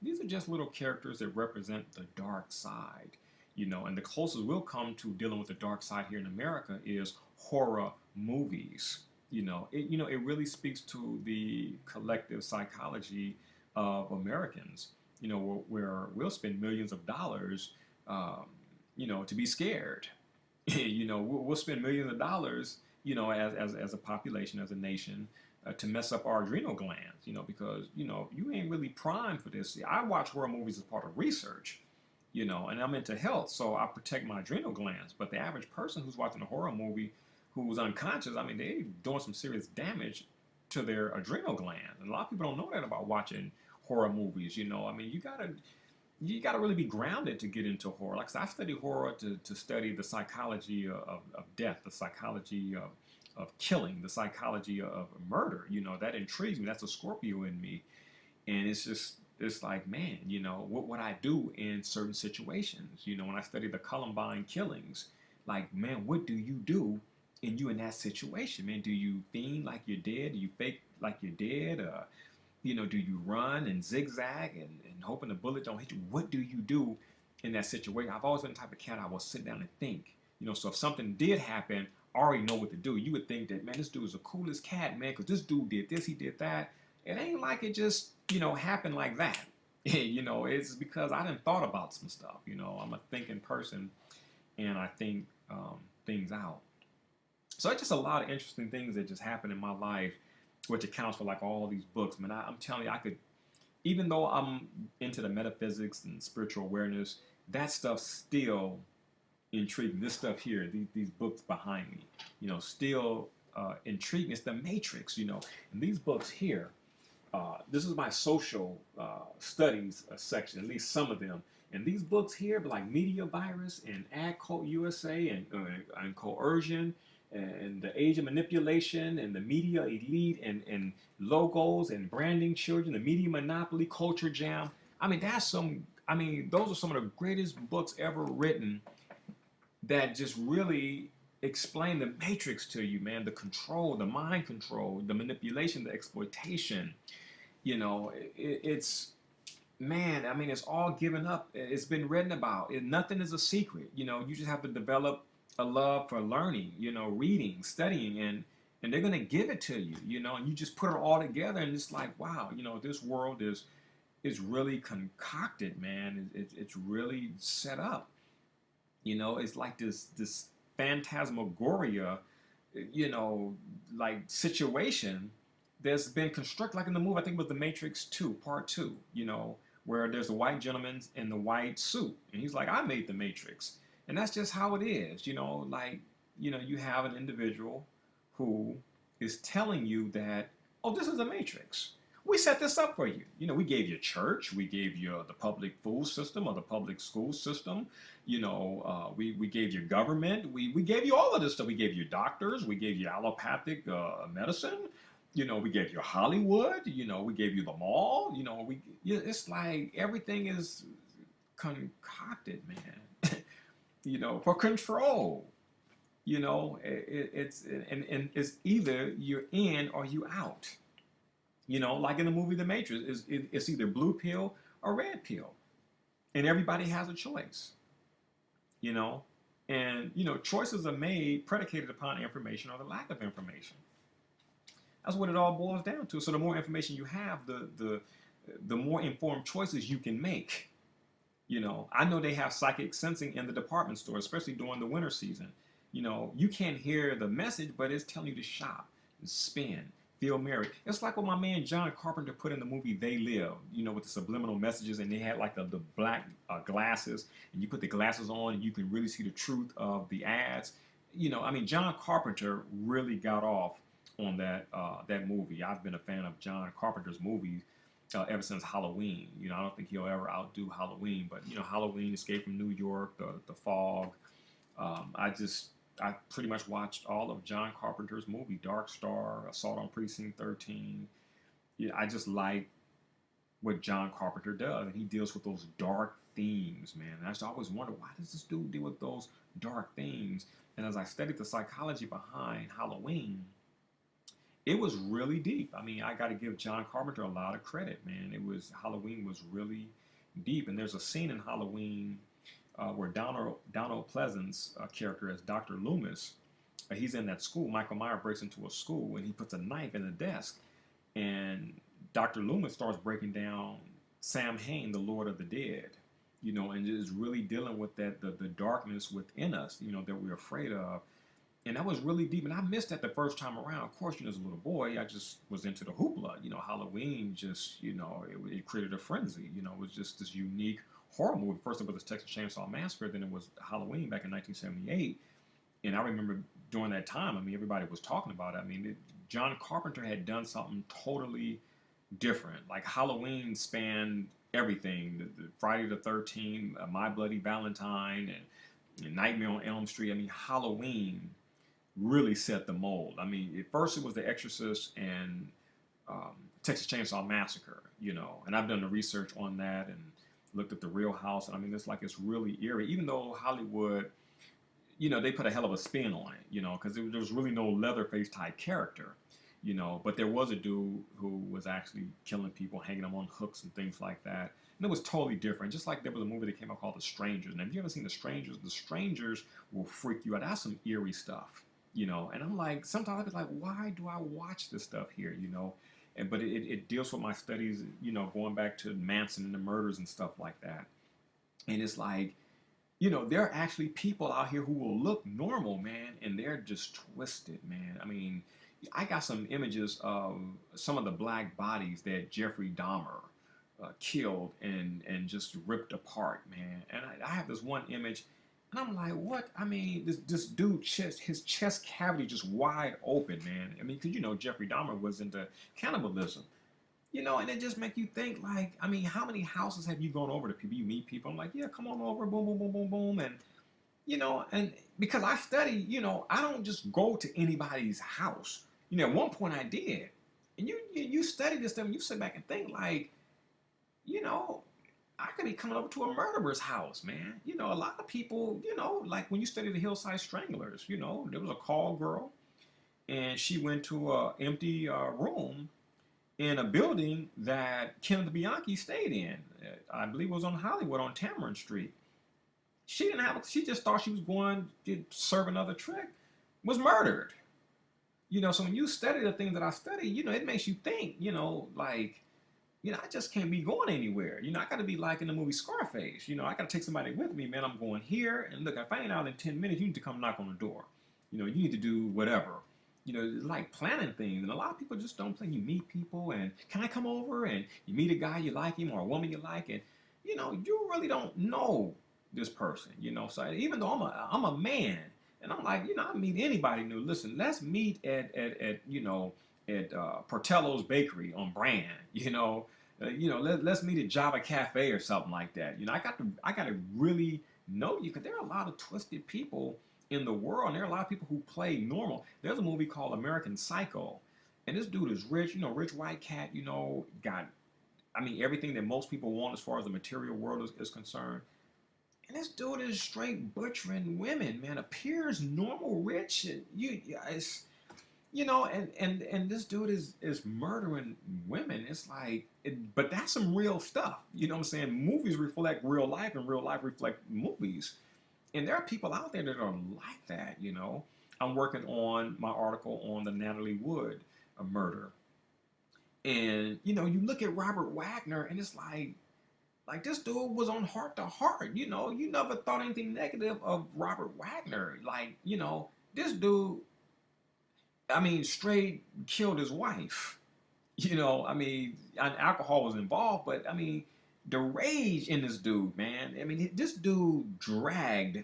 these are just little characters that represent the dark side. And the closest we'll come to dealing with the dark side here in America is horror movies. It really speaks to the collective psychology of Americans, where we'll spend millions of dollars, to be scared. We'll spend millions of dollars, as a population, as a nation, to mess up our adrenal glands, because, you ain't really primed for this. See, I watch horror movies as part of research, and I'm into health, so I protect my adrenal glands. But the average person who's watching a horror movie who's unconscious, I mean, they're doing some serious damage to their adrenal glands. And a lot of people don't know that about watching horror movies. I mean, you gotta really be grounded to get into horror. Like I said, I study horror to study the psychology of death, the psychology of killing, the psychology of murder. That intrigues me. That's a Scorpio in me. And it's like, man, what would I do in certain situations? When I study the Columbine killings, like, man, what do you do in that situation, man? Do you fiend like you're dead? Do you fake like you're dead? Do you run and zigzag and hoping the bullet don't hit you? What do you do in that situation? I've always been the type of cat, I will sit down and think. So if something did happen, I already know what to do. You would think that, man, this dude is the coolest cat, man, because this dude did this, he did that. It ain't like it just, happened like that. You know, it's because I didn't thought about some stuff. You know, I'm a thinking person, and I think things out. So it's just a lot of interesting things that just happen in my life, which accounts for like all these books. Man, I'm telling you, I could, even though I'm into the metaphysics and spiritual awareness, that stuff still intriguing. This stuff here, these books behind me, you know, still intriguing. It's the Matrix, you know, and these books here. This is my social studies section, at least some of them. And these books here, like Media Virus and Ad Code USA and Coercion and the Age of Manipulation and the Media Elite and logos and branding children, the Media Monopoly, Culture Jam. I mean, that's some. I mean, those are some of the greatest books ever written that just really explain the matrix to you, man. The control, the mind control, the manipulation, the exploitation. You know, it's man. I mean, it's all given up. It's been written about. Nothing is a secret. You know, you just have to develop a love for learning. You know, reading, studying, and they're gonna give it to you. You know, and you just put it all together, and it's like, wow. You know, this world is really concocted, man. It's really set up. You know, it's like this phantasmagoria, you know, like situation that's been constructed, like in the movie. I think it was The Matrix 2, Part 2. You know, where there's a white gentleman in the white suit, and he's like, "I made the Matrix," and that's just how it is. You know, like you know, you have an individual who is telling you that, "Oh, this is a Matrix." We set this up for you. You know, we gave you church, we gave you the public food system or the public school system. You know, we gave you government. We gave you all of this stuff. We gave you doctors. We gave you allopathic medicine. You know, we gave you Hollywood. You know, we gave you the mall. You know, it's like everything is concocted, man. You know, for control. You know, and it's either you're in or you out. You know, like in the movie The Matrix, it's either blue pill or red pill, and everybody has a choice. You know, and you know, choices are made predicated upon information or the lack of information. That's what it all boils down to. So the more information you have, the more informed choices you can make. You know, I know they have psychic sensing in the department store, especially during the winter season. You know, you can't hear the message, but it's telling you to shop and spend, feel merry. It's like what my man John Carpenter put in the movie They Live, you know, with the subliminal messages, and they had like the black glasses, and you put the glasses on, and you can really see the truth of the ads. You know, I mean, John Carpenter really got off on that movie. I've been a fan of John Carpenter's movies ever since Halloween. You know, I don't think he'll ever outdo Halloween, but you know, Halloween, Escape from New York, the Fog. I pretty much watched all of John Carpenter's movie, Dark Star, Assault on Precinct 13. Yeah, I just like what John Carpenter does, and he deals with those dark themes, man. And I just always wonder, why does this dude deal with those dark themes? And as I studied the psychology behind Halloween, it was really deep. I mean, I got to give John Carpenter a lot of credit, man. Halloween was really deep, and there's a scene in Halloween where Donald Pleasant's character as Dr. Loomis, he's in that school. Michael Myers breaks into a school and he puts a knife in the desk, and Dr. Loomis starts breaking down Sam Hain, the Lord of the Dead, you know, and is really dealing with the darkness within us, you know, that we're afraid of. And that was really deep, and I missed that the first time around. Of course, you know, as a little boy, I just was into the hoopla. You know, Halloween just, you know, it created a frenzy. You know, it was just this unique horror movie. First it was the Texas Chainsaw Massacre, then it was Halloween back in 1978. And I remember during that time, I mean, everybody was talking about it. I mean, John Carpenter had done something totally different. Like Halloween spanned everything: the Friday the 13th, My Bloody Valentine, and Nightmare on Elm Street. I mean, Halloween really set the mold. I mean, at first it was The Exorcist and Texas Chainsaw Massacre, you know, and I've done the research on that and looked at the Real House, and I mean, it's like it's really eerie, even though Hollywood, you know, they put a hell of a spin on it, you know, because there was really no Leatherface type character, you know, but there was a dude who was actually killing people, hanging them on hooks and things like that. And it was totally different. Just like there was a movie that came out called The Strangers. And if you ever seen The Strangers will freak you out. That's some eerie stuff, you know. And I'm like, sometimes I'll be like, why do I watch this stuff here, you know? but it deals with my studies, going back to Manson and the murders and stuff like that. And it's like, there are actually people out here who will look normal, man, and they're just twisted, man. I mean, I got some images of some of the black bodies that Jeffrey Dahmer killed and just ripped apart, man. And I have this one image, and I'm like, what? I mean, this dude his chest cavity just wide open, man. I mean, because Jeffrey Dahmer was into cannibalism. And it just make you think, like, I mean, how many houses have you gone over to people? You meet people, I'm like, yeah, come on over, boom, boom, boom, boom, boom, and because I study, I don't just go to anybody's house. At one point I did, and you study this stuff, and you sit back and think, like, you know, I could be coming over to a murderer's house, man. A lot of people, like when you study the Hillside Stranglers, there was a call girl, and she went to a empty room in a building that Kenneth Bianchi stayed in. I believe it was on Hollywood on Tamarind Street. She just thought she was going to serve another trick, was murdered. So when you study the things that I study, it makes you think, like, I just can't be going anywhere. I got to be like in the movie Scarface. I got to take somebody with me, man. I'm going here. And look, if I ain't out in 10 minutes, you need to come knock on the door. You need to do whatever. It's like planning things. And a lot of people just don't plan. You meet people and can I come over? And you meet a guy you like him or a woman you like. And, you really don't know this person, So even though I'm a man and I'm like, I meet anybody new. Listen, let's meet at Portello's Bakery on Brand, let's meet at Java Cafe or something like that. I got to really know you because there are a lot of twisted people in the world, and there are a lot of people who play normal. There's a movie called American Psycho, and this dude is rich, rich white cat, got, I mean, everything that most people want as far as the material world is concerned. And this dude is straight butchering women, man. Appears normal, rich, and it's and this dude is murdering women. It's like, but that's some real stuff. You know what I'm saying? Movies reflect real life, and real life reflect movies. And there are people out there that are like that. I'm working on my article on the Natalie Wood murder, and you look at Robert Wagner, and it's like this dude was on Heart to Heart. You never thought anything negative of Robert Wagner. Like, this dude, I mean, straight killed his wife. I mean, alcohol was involved, but I mean, the rage in this dude, man. I mean, this dude dragged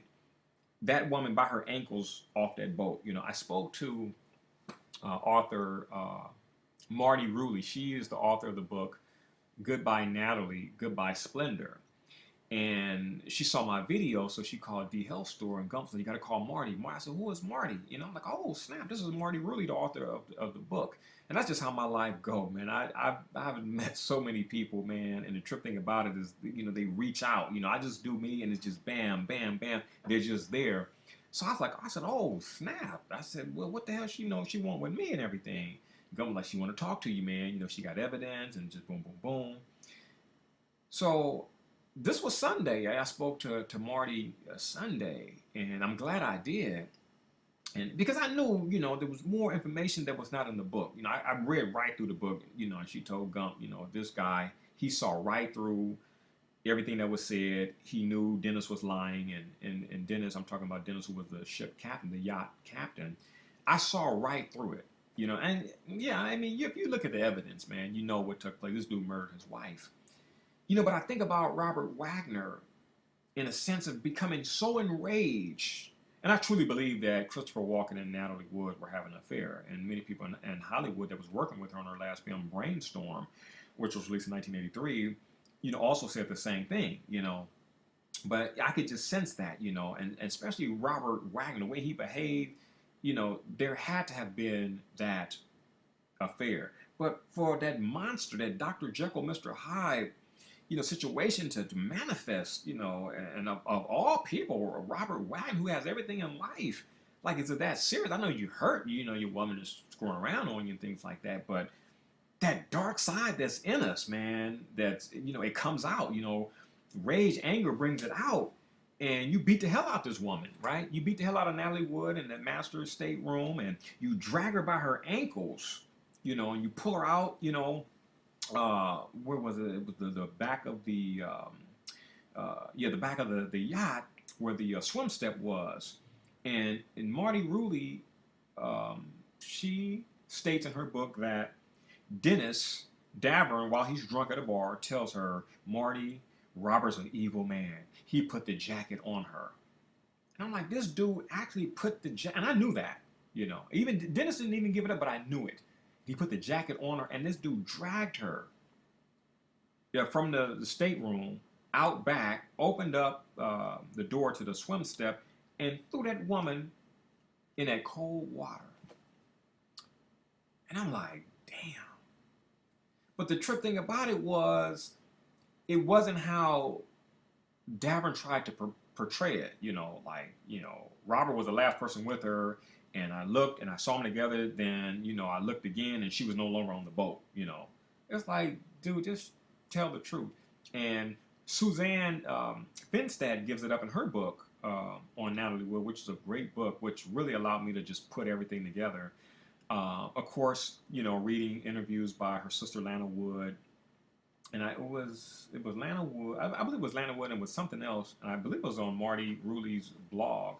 that woman by her ankles off that boat. I spoke to author Marty Ruley. She is the author of the book Goodbye Natalie, Goodbye Splendor. And she saw my video, so she called the health store in Gumpton. You got to call Marty. I said, who is Marty? I'm like, oh, snap, this is Marty Ruley, the author of the book. And that's just how my life go, man. I've met so many people, man. And the trip thing about it is, they reach out. I just do me, and it's just bam, bam, bam. They're just there. So I said, oh, snap. I said, well, what the hell she want with me and everything? Gumpton, like, she want to talk to you, man. She got evidence, and just boom, boom, boom. So this was Sunday. I spoke to Marty Sunday, and I'm glad I did. And because I knew, there was more information that was not in the book. I read right through the book, and she told Gump, this guy, he saw right through everything that was said. He knew Dennis was lying, and Dennis, I'm talking about Dennis, who was the ship captain, the yacht captain. I saw right through it, and yeah, I mean, if you look at the evidence, man, you know what took place. This dude murdered his wife. But I think about Robert Wagner in a sense of becoming so enraged. And I truly believe that Christopher Walken and Natalie Wood were having an affair. And many people in Hollywood that was working with her on her last film, Brainstorm, which was released in 1983, also said the same thing, But I could just sense that, and especially Robert Wagner, the way he behaved, there had to have been that affair. But for that monster, that Dr. Jekyll, Mr. Hyde, situation to manifest, and of all people, Robert Wagner, who has everything in life, like, is it that serious? I know you hurt, your woman is screwing around on you and things like that, but that dark side that's in us, man, that's, it comes out, rage, anger brings it out, and you beat the hell out this woman, right? You beat the hell out of Natalie Wood in that master estate room, and you drag her by her ankles, and you pull her out, where was it? It was the back of the back of the yacht where the swim step was. And Marty Ruley, she states in her book that Dennis Davern, while he's drunk at a bar, tells her, Marty, Robert's an evil man. He put the jacket on her. And I'm like, this dude actually put the jacket, and I knew that, Even Dennis didn't even give it up, but I knew it. He put the jacket on her, and this dude dragged her, from the stateroom out back, opened up the door to the swim step, and threw that woman in that cold water. And I'm like, damn. But the trip thing about it was, it wasn't how Davern tried to portray it. Robert was the last person with her, and I looked and I saw them together. Then, I looked again, and she was no longer on the boat. It's like, dude, just tell the truth. And Suzanne Finstad gives it up in her book on Natalie Wood, which is a great book, which really allowed me to just put everything together. Of course, reading interviews by her sister Lana Wood, and it was Lana Wood. I believe it was Lana Wood, and it was something else. And I believe it was on Marty Ruley's blog,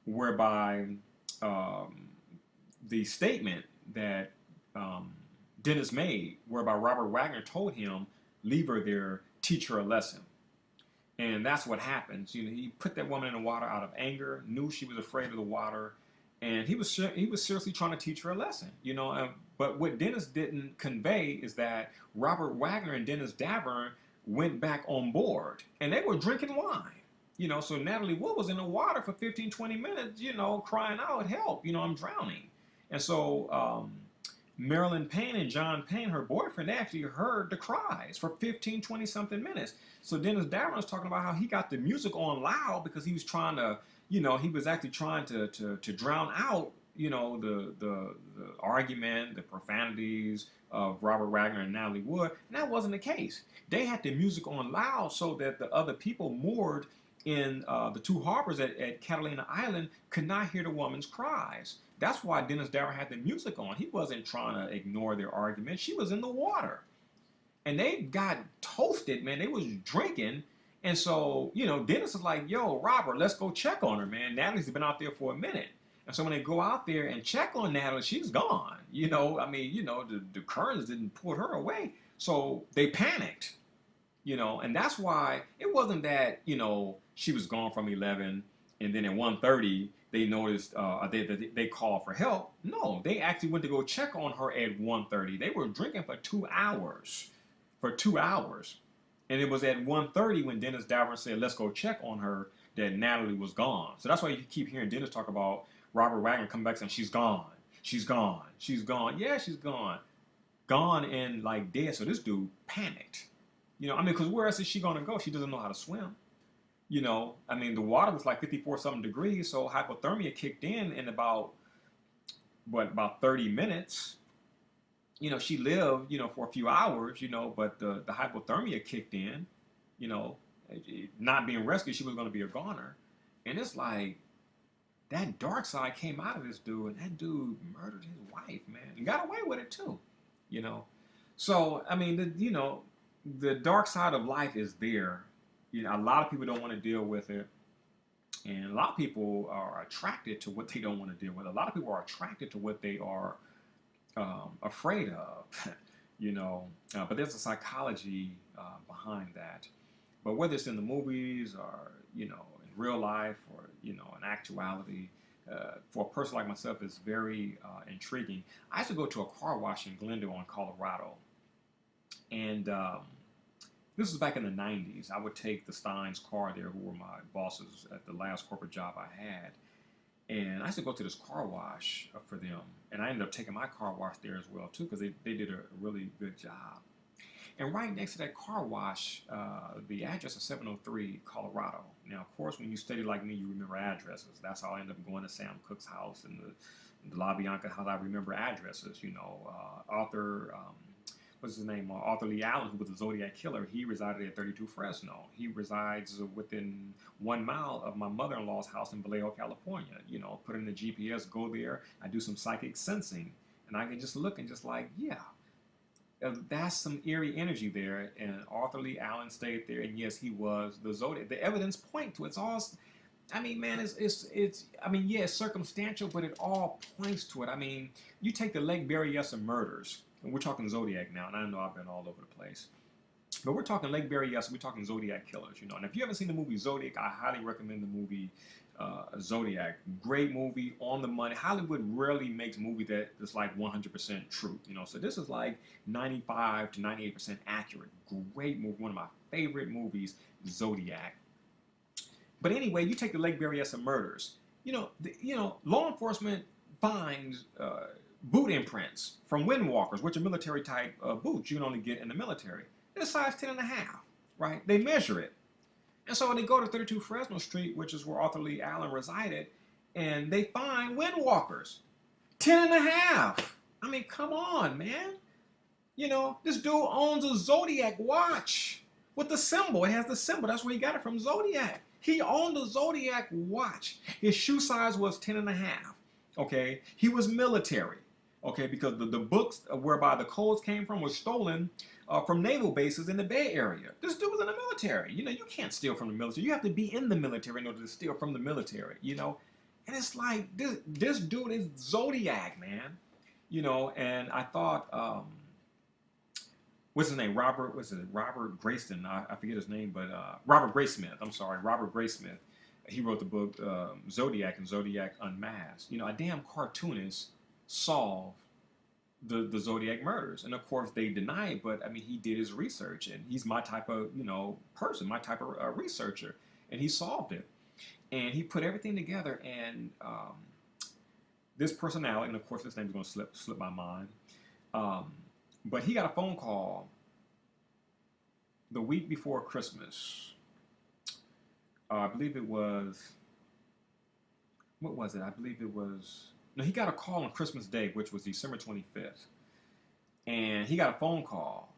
whereby the statement that Dennis made, whereby Robert Wagner told him, "Leave her there, teach her a lesson." And that's what happens. He put that woman in the water out of anger, knew she was afraid of the water, and he was seriously trying to teach her a lesson. But what Dennis didn't convey is that Robert Wagner and Dennis Davern went back on board, and they were drinking wine. So Natalie Wood was in the water for 15, 20 minutes, crying out, help, I'm drowning. And so Marilyn Payne and John Payne, her boyfriend, they actually heard the cries for 15, 20 something minutes. So Dennis Davern was talking about how he got the music on loud because he was trying to, he was actually trying to drown out, the argument, the profanities of Robert Wagner and Natalie Wood. And that wasn't the case. They had the music on loud so that the other people moored in the two harbors at Catalina Island could not hear the woman's cries. That's why Dennis Davern had the music on. He wasn't trying to ignore their argument. She was in the water. And they got toasted, man. They was drinking. And so, Dennis is like, yo, Robert, let's go check on her, man. Natalie's been out there for a minute. And so when they go out there and check on Natalie, she's gone. The currents didn't pull her away. So they panicked, and that's why it wasn't that, she was gone from 11 and then at 1:30 they noticed they called for help. No, they actually went to go check on her at 1:30. They were drinking for 2 hours. And it was at 1:30 when Dennis Davern said, let's go check on her, that Natalie was gone. So that's why you keep hearing Dennis talk about Robert Wagner come back saying, she's gone. She's gone. She's gone. Yeah, she's gone. Gone and like dead. So this dude panicked. Because where else is she going to go? She doesn't know how to swim. The water was like 54 something degrees. So hypothermia kicked in about 30 minutes. She lived, for a few hours, but the hypothermia kicked in, not being rescued, she was going to be a goner. And it's like, that dark side came out of this dude, and that dude murdered his wife, man, and got away with it too, So, the dark side of life is there. A lot of people don't want to deal with it. And a lot of people are attracted to what they don't want to deal with. A lot of people are attracted to what they are afraid of, but there's a psychology behind that. But whether it's in the movies or, in real life or, in actuality, for a person like myself, it's very intriguing. I used to go to a car wash in Glendale in Colorado. And this was back in the 90s. I would take the Steins' car there, who were my bosses at the last corporate job I had. And I used to go to this car wash for them. And I ended up taking my car wash there as well, too, because they did a really good job. And right next to that car wash, the address is 703 Colorado. Now, of course, when you study like me, you remember addresses. That's how I ended up going to Sam Cooke's house and the La Bianca, how I remember addresses. Arthur, what's his name? Arthur Lee Allen, who was the Zodiac Killer, he resided at 32 Fresno. He resides within 1 mile of my mother-in-law's house in Vallejo, California. Put in the GPS, go there. I do some psychic sensing. And I can just look and just like, yeah, that's some eerie energy there. And Arthur Lee Allen stayed there, and yes, he was the Zodiac. The evidence point to it. It's all. I mean, man, it's. I mean, yeah, it's circumstantial, but it all points to it. I mean, you take the Lake Berryessa murders, and we're talking Zodiac now, and I know I've been all over the place. But we're talking Lake Berryessa, we're talking Zodiac killers, you know. And if you haven't seen the movie Zodiac, I highly recommend the movie Zodiac. Great movie, on the money. Hollywood rarely makes a movie that is like 100% true, you know. So this is like 95 to 98% accurate. Great movie, one of my favorite movies, Zodiac. But anyway, you take the Lake Berryessa murders. Law enforcement finds boot imprints from windwalkers, which are military type boots you can only get in the military. They're size 10 and a half, right? They measure it. And so they go to 32 Fresno Street, which is where Arthur Lee Allen resided, and they find windwalkers. 10 and a half. I mean, come on, man. You know, this dude owns a Zodiac watch with the symbol. It has the symbol. That's where he got it from, Zodiac. He owned a Zodiac watch. His shoe size was 10 and a half. Okay. He was military. Okay. Because the books whereby the codes came from were stolen from naval bases in the Bay Area. This dude was in the military. You know, you can't steal from the military. You have to be in the military in order to steal from the military, you know. And it's like, this dude is Zodiac, man. You know, and I thought, what's his name? Robert Grayston. I forget his name, but Robert Graysmith. I'm sorry, Robert Graysmith. He wrote the book Zodiac and Zodiac Unmasked. You know, a damn cartoonist solved the Zodiac murders, and of course they deny it. But I mean, he did his research, and he's my type of person, my type of researcher, and he solved it, and he put everything together. And this personality, and of course this name is going to slip my mind. But he got a phone call the week before Christmas. I believe it was, what was it? I believe it was, no, he got a call on Christmas Day, which was December 25th. And he got a phone call.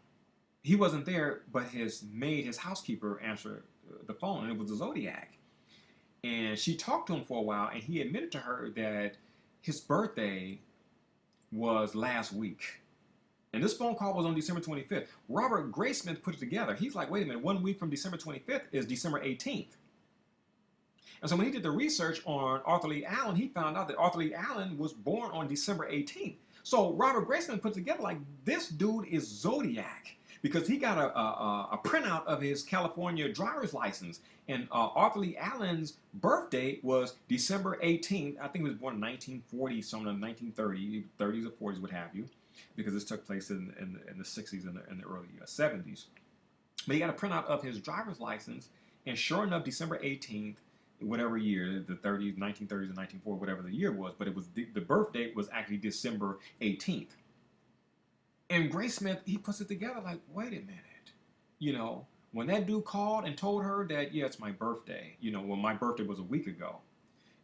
He wasn't there, but his maid, his housekeeper, answered the phone, and it was the Zodiac. And she talked to him for a while, and he admitted to her that his birthday was last week. And this phone call was on December 25th. Robert Graysmith put it together. He's like, wait a minute, 1 week from December 25th is December 18th. And so when he did the research on Arthur Lee Allen, he found out that Arthur Lee Allen was born on December 18th. So Robert Graysmith put together like, this dude is Zodiac, because he got a printout of his California driver's license. And Arthur Lee Allen's birthday was December 18th. I think he was born in 1940, something, 1930, 30s or 40s, what have you, because this took place in the 60s and the early 70s. But he got a printout of his driver's license, and sure enough, December 18th, whatever year, the 30s, 1930s and 1940, whatever the year was, but it was the birth date was actually December 18th. And Graysmith, he puts it together like, wait a minute, you know, when that dude called and told her that, yeah, it's my birthday, you know, well, my birthday was a week ago.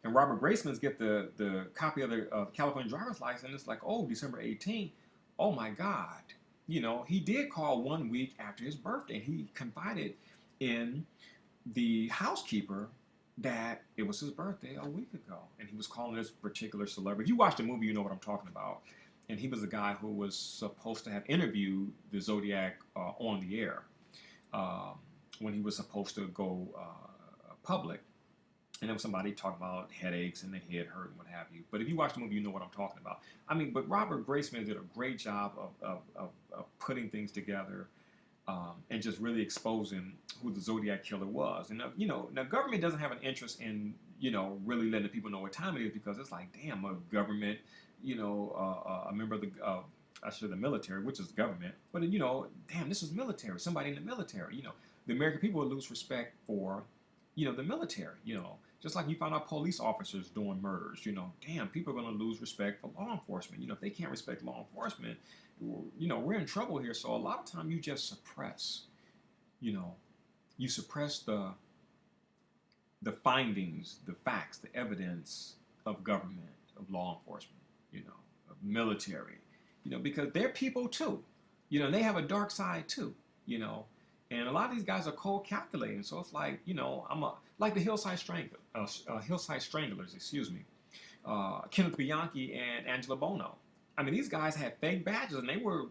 And Robert Graysmith get the copy of the California driver's license. It's like, oh, December 18th. Oh my God. You know, he did call 1 week after his birthday. He confided in the housekeeper that it was his birthday a week ago. And he was calling this particular celebrity. If you watch the movie, you know what I'm talking about. And he was the guy who was supposed to have interviewed the Zodiac on the air when he was supposed to go public. And there was somebody talking about headaches and the head hurt and what have you. But if you watch the movie, you know what I'm talking about. I mean, but Robert Graysmith did a great job of putting things together and just really exposing who the Zodiac Killer was. And, you know, now government doesn't have an interest in, you know, really letting people know what time it is, because it's like, damn, a government, you know, a member of the military, which is government. But, you know, damn, this is military, somebody in the military. You know, the American people would lose respect for, you know, the military, you know. Just like you found out police officers doing murders, you know, damn, people are going to lose respect for law enforcement. You know, if they can't respect law enforcement, you know, we're in trouble here. So a lot of time you just suppress, you know, you suppress the findings, the facts, the evidence of government, of law enforcement, you know, of military, you know, because they're people too, you know, and they have a dark side too, you know. And a lot of these guys are cold calculating. So it's like, you know, like the Hillside Stranglers, excuse me, Kenneth Bianchi and Angela Bono. I mean, these guys had fake badges, and they were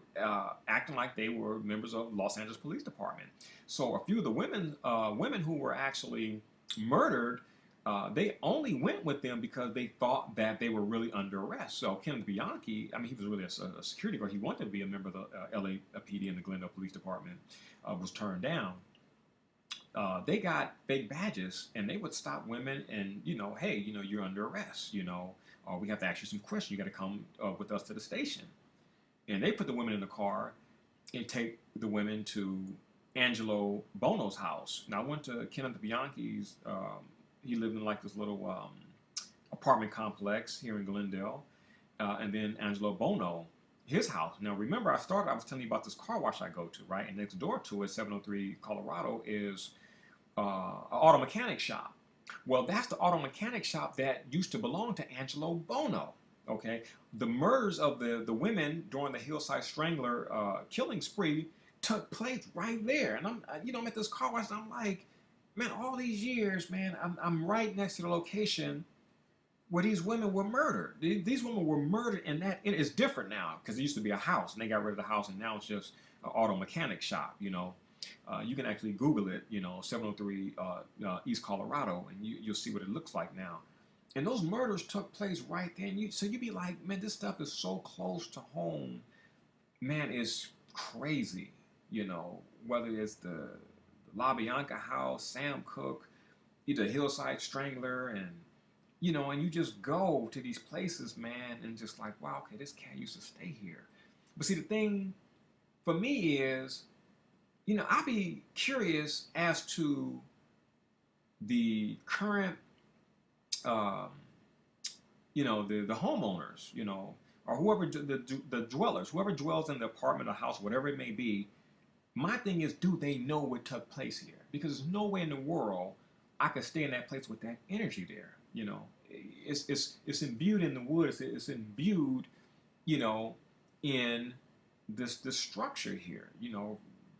acting like they were members of Los Angeles Police Department. So a few of the women who were actually murdered, they only went with them because they thought that they were really under arrest. So Kenneth Bianchi, I mean, he was really a security guard. He wanted to be a member of the LAPD and the Glendale Police Department, was turned down. They got fake badges, and they would stop women and, hey, you're under arrest, or we have to ask you some questions. You got to come with us to the station. And they put the women in the car and take the women to Angelo Bono's house. Now, I went to Kenneth Bianchi's. He lived in like this little apartment complex here in Glendale. And then Angelo Bono, his house. Now, remember, I was telling you about this car wash I go to, right? And next door to it, 703 Colorado, is an auto mechanic shop. Well, that's the auto mechanic shop that used to belong to Angelo Bono. Okay, the murders of the women during the Hillside Strangler killing spree took place right there. And I'm at this car wash, and I'm like, man, all these years, man, I'm right next to the location where these women were murdered. These women were murdered, and it is different now because it used to be a house, and they got rid of the house, and now it's just an auto mechanic shop. You can actually Google it, 703 East Colorado, and you'll see what it looks like now. And those murders took place right there. So you'd be like, man, this stuff is so close to home. Man, it's crazy, whether it's the La Bianca house, Sam Cooke, either Hillside Strangler, and you just go to these places, man, and just like, wow, okay, this cat used to stay here. But see, the thing for me is, I'd be curious as to the current, um, the homeowners, or whoever the dwellers, whoever dwells in the apartment or house, whatever it may be. My thing is, do they know what took place here? Because there's no way in the world I could stay in that place with that energy there. It's imbued in the woods. It's imbued, in this structure here.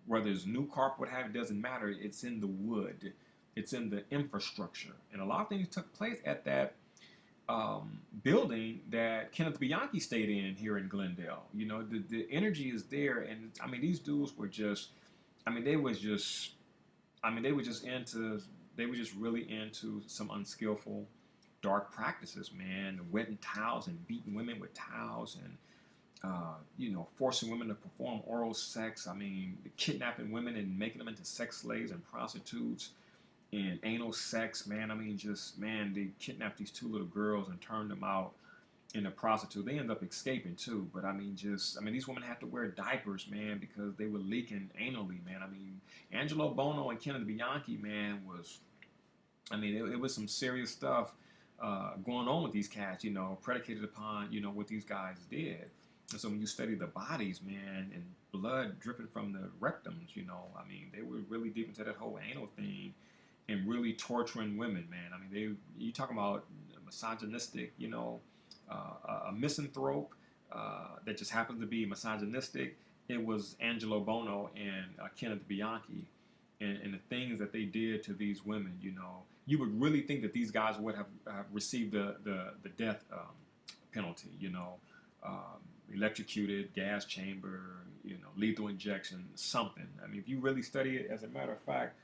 Whether it's new carpet, what have it, doesn't matter. It's in the wood. It's in the infrastructure, and a lot of things took place at that building that Kenneth Bianchi stayed in here in Glendale. The energy is there, and I mean, these dudes were just, I mean, they were just really into some unskillful, dark practices, man. Wetting towels and beating women with towels, and forcing women to perform oral sex. I mean, kidnapping women and making them into sex slaves and prostitutes, and anal sex, man. I mean, they kidnapped these two little girls and turned them out into prostitute. They end up escaping too, but these women had to wear diapers, man, because they were leaking anally, man. I mean, Angelo Bono and Kenneth Bianchi, man, it was some serious stuff going on with these cats, predicated upon, what these guys did. And so when you study the bodies, man, and blood dripping from the rectums, they were really deep into that whole anal thing and really torturing women, man. I mean, you talking about misogynistic, a misanthrope that just happens to be misogynistic. It was Angelo Bono and Kenneth Bianchi, and the things that they did to these women. You would really think that these guys would have received the death penalty. Electrocuted, gas chamber, lethal injection, something. I mean, if you really study it, as a matter of fact,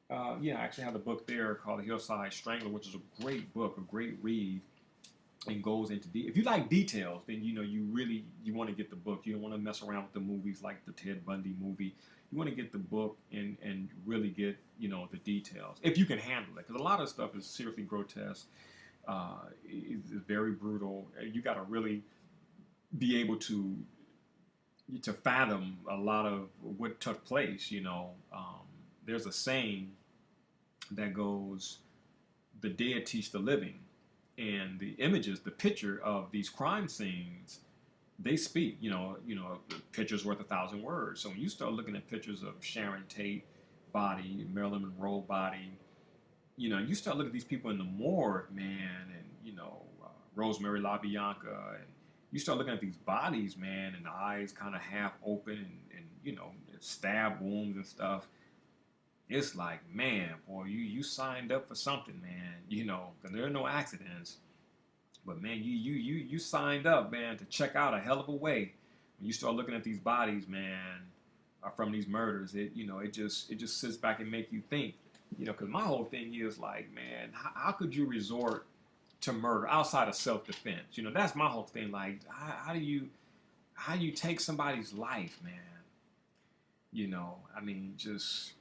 I actually have a book there called The Hillside Strangler, which is a great book, a great read, and goes into if you like details, then you want to get the book. You don't want to mess around with the movies like the Ted Bundy movie. You want to get the book and really get the details if you can handle it, because a lot of stuff is seriously grotesque. It's very brutal. You got to really be able to fathom a lot of what took place. There's a saying that goes, "The dead teach the living," and the images, the picture of these crime scenes, they speak. Pictures worth 1,000 words. So when you start looking at pictures of Sharon Tate body, Marilyn Monroe body, you start looking at these people in the morgue, man, and Rosemary LaBianca, and you start looking at these bodies, man, and the eyes kind of half open, and stab wounds and stuff. It's like, man, boy, you signed up for something, man. Because there are no accidents. But man, you signed up, man, to check out a hell of a way. When you start looking at these bodies, man, from these murders, it just sits back and make you think. Because my whole thing is like, man, how could you resort to murder outside of self-defense? That's my whole thing. Like, how do you take somebody's life, man? I mean, just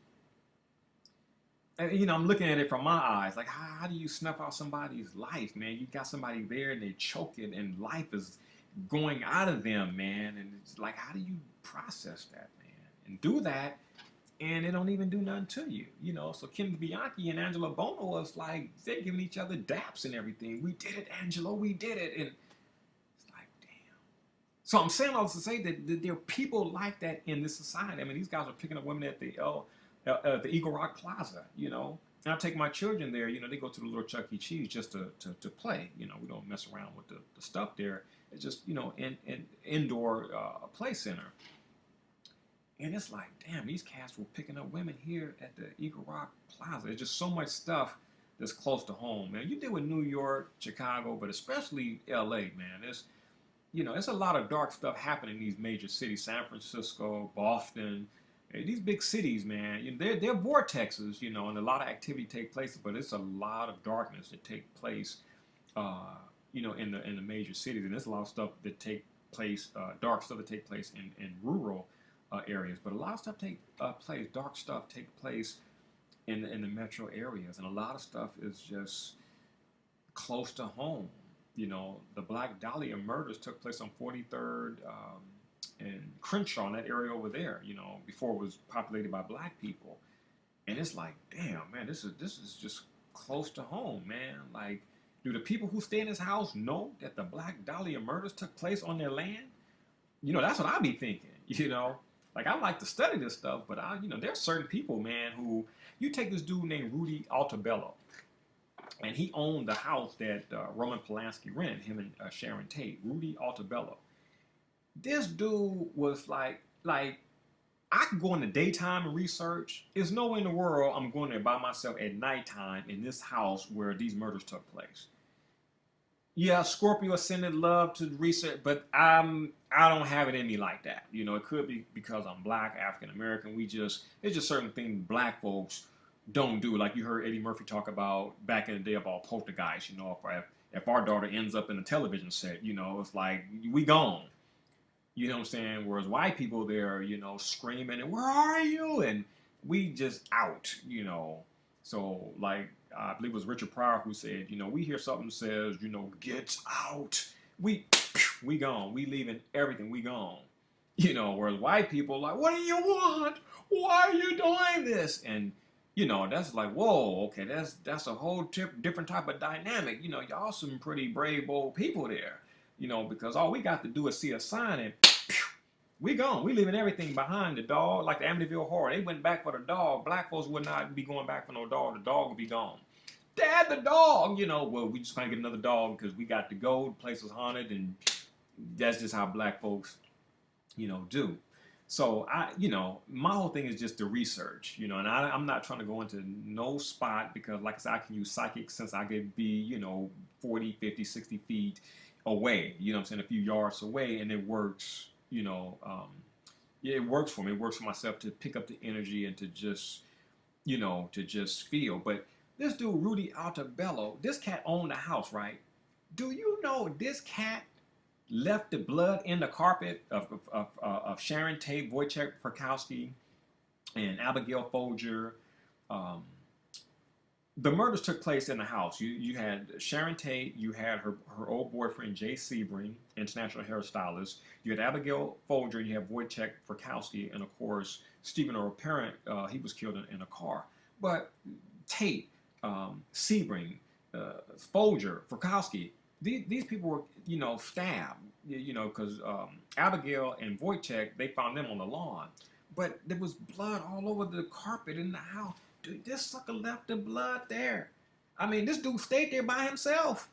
I'm looking at it from my eyes. Like, how do you snuff out somebody's life, man? You got somebody there and they're choking and life is going out of them, man. And it's like, how do you process that, man? And do that, and they don't even do nothing to you, So Kim Bianchi and Angela Bono was like, they're giving each other daps and everything. We did it, Angelo, we did it. And it's like, damn. So I'm saying all this to say that there are people like that in this society. I mean, these guys are picking up women at the Eagle Rock Plaza, And I take my children there, they go to the little Chuck E. Cheese just to play. We don't mess around with the stuff there. It's just, an indoor play center. And it's like, damn, these cats were picking up women here at the Eagle Rock Plaza. There's just so much stuff that's close to home, man. You deal with New York, Chicago, but especially LA, man. There's a lot of dark stuff happening in these major cities, San Francisco, Boston, these big cities, man. They're vortexes, and a lot of activity take place, but it's a lot of darkness that take place, in the major cities, and there's a lot of stuff that take place, dark stuff that take place in rural areas, but a lot of stuff dark stuff take place in the metro areas, and a lot of stuff is just close to home. The Black Dahlia murders took place on 43rd and Crenshaw, in that area over there. Before it was populated by black people, and it's like, damn, man, this is just close to home, man. Like, do the people who stay in this house know that the Black Dahlia murders took place on their land? That's what I be thinking. Like, I like to study this stuff, but there's certain people, man, who you take this dude named Rudy Altabello, and he owned the house that Roman Polanski rented, him and Sharon Tate. Rudy Altabello. This dude was like I could go in the daytime and research. There's no way in the world I'm going there by myself at nighttime in this house where these murders took place. Yeah, Scorpio ascended love to research, but I don't have it in me like that. It could be because I'm black, African American. It's just certain things black folks don't do. Like you heard Eddie Murphy talk about back in the day about poltergeist. If our daughter ends up in a television set, it's like we gone. You know what I'm saying? Whereas white people, they're, screaming and where are you? And we just out. So like, I believe it was Richard Pryor who said, we hear something says, get out. We gone. We leaving everything. We gone. Whereas white people like, what do you want? Why are you doing this? And, that's like, whoa, okay, that's a whole different type of dynamic. Y'all some pretty brave, bold people there. Because all we got to do is see a sign and we gone. We leaving everything behind. The dog, like the Amityville Horror, they went back for the dog. Black folks would not be going back for no dog. The dog would be gone. Dad, the dog. Well, we just gonna get another dog because we got to go. The place was haunted, and that's just how black folks, do. So my whole thing is just the research, and I'm not trying to go into no spot because, like I said, I can use psychic since I could be, 40, 50, 60 feet away. I'm saying, a few yards away, and it works. Yeah, it works for me. It works for myself to pick up the energy and to just feel. But this dude, Rudy Altabello, this cat owned the house, right? Do you know this cat left the blood in the carpet of Sharon Tate, Wojciech Frykowski, and Abigail Folger? The murders took place in the house. You had Sharon Tate, you had her old boyfriend Jay Sebring, international hairstylist. You had Abigail Folger, you have Wojciech Frykowski, and of course Stephen Earl Parent. He was killed in a car. But Tate, Sebring, Folger, Frykowski, these people were stabbed. Because Abigail and Wojciech, they found them on the lawn, but there was blood all over the carpet in the house. Dude, this sucker left the blood there. I mean, this dude stayed there by himself.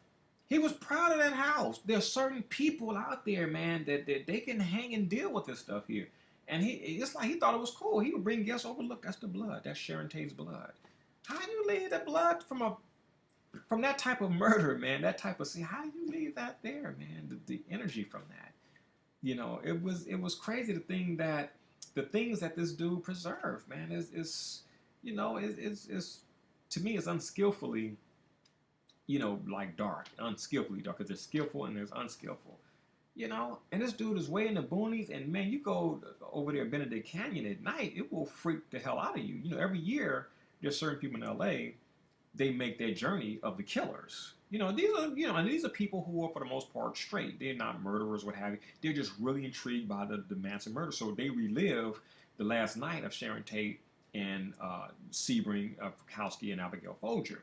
He was proud of that house. There's certain people out there, man, that they can hang and deal with this stuff here. And it's like he thought it was cool. He would bring guests over. Look, that's the blood. That's Sharon Tate's blood. How do you leave the blood from a from that type of murder, man, that type of, see, how do you leave that there, man? The energy from that, it was crazy to think that the things that this dude preserved, man, is is to me is unskillfully, like dark, unskillfully dark, because there's skillful and there's unskillful. And this dude is way in the boonies, and man, you go over there Benedict Canyon at night, it will freak the hell out of you. Every year there's certain people in LA, they make their journey of the killers. And these are people who are for the most part straight. They're not murderers, what have you. They're just really intrigued by the Manson murder, so they relive the last night of Sharon Tate and Sebring, Fikowski, and Abigail Folger.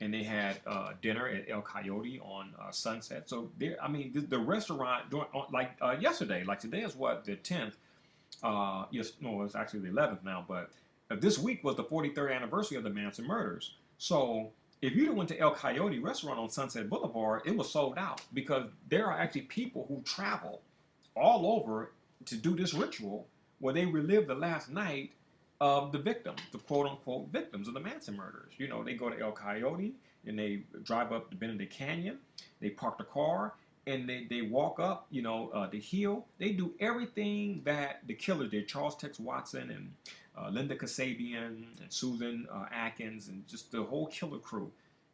And they had dinner at El Coyote on Sunset. So there, I mean, the restaurant yesterday, like today is what, the 10th. Yes, no, it's actually the 11th now. But this week was the 43rd anniversary of the Manson murders. So if you went to El Coyote restaurant on Sunset Boulevard, it was sold out, because there are actually people who travel all over to do this ritual where they relive the last night of the victims, the quote-unquote victims of the Manson murders. They go to El Coyote and they drive up the Benedict Canyon, they park the car, and they walk up, the hill. They do everything that the killers did, Charles Tex Watson and Linda Kasabian and Susan Atkins and just the whole killer crew,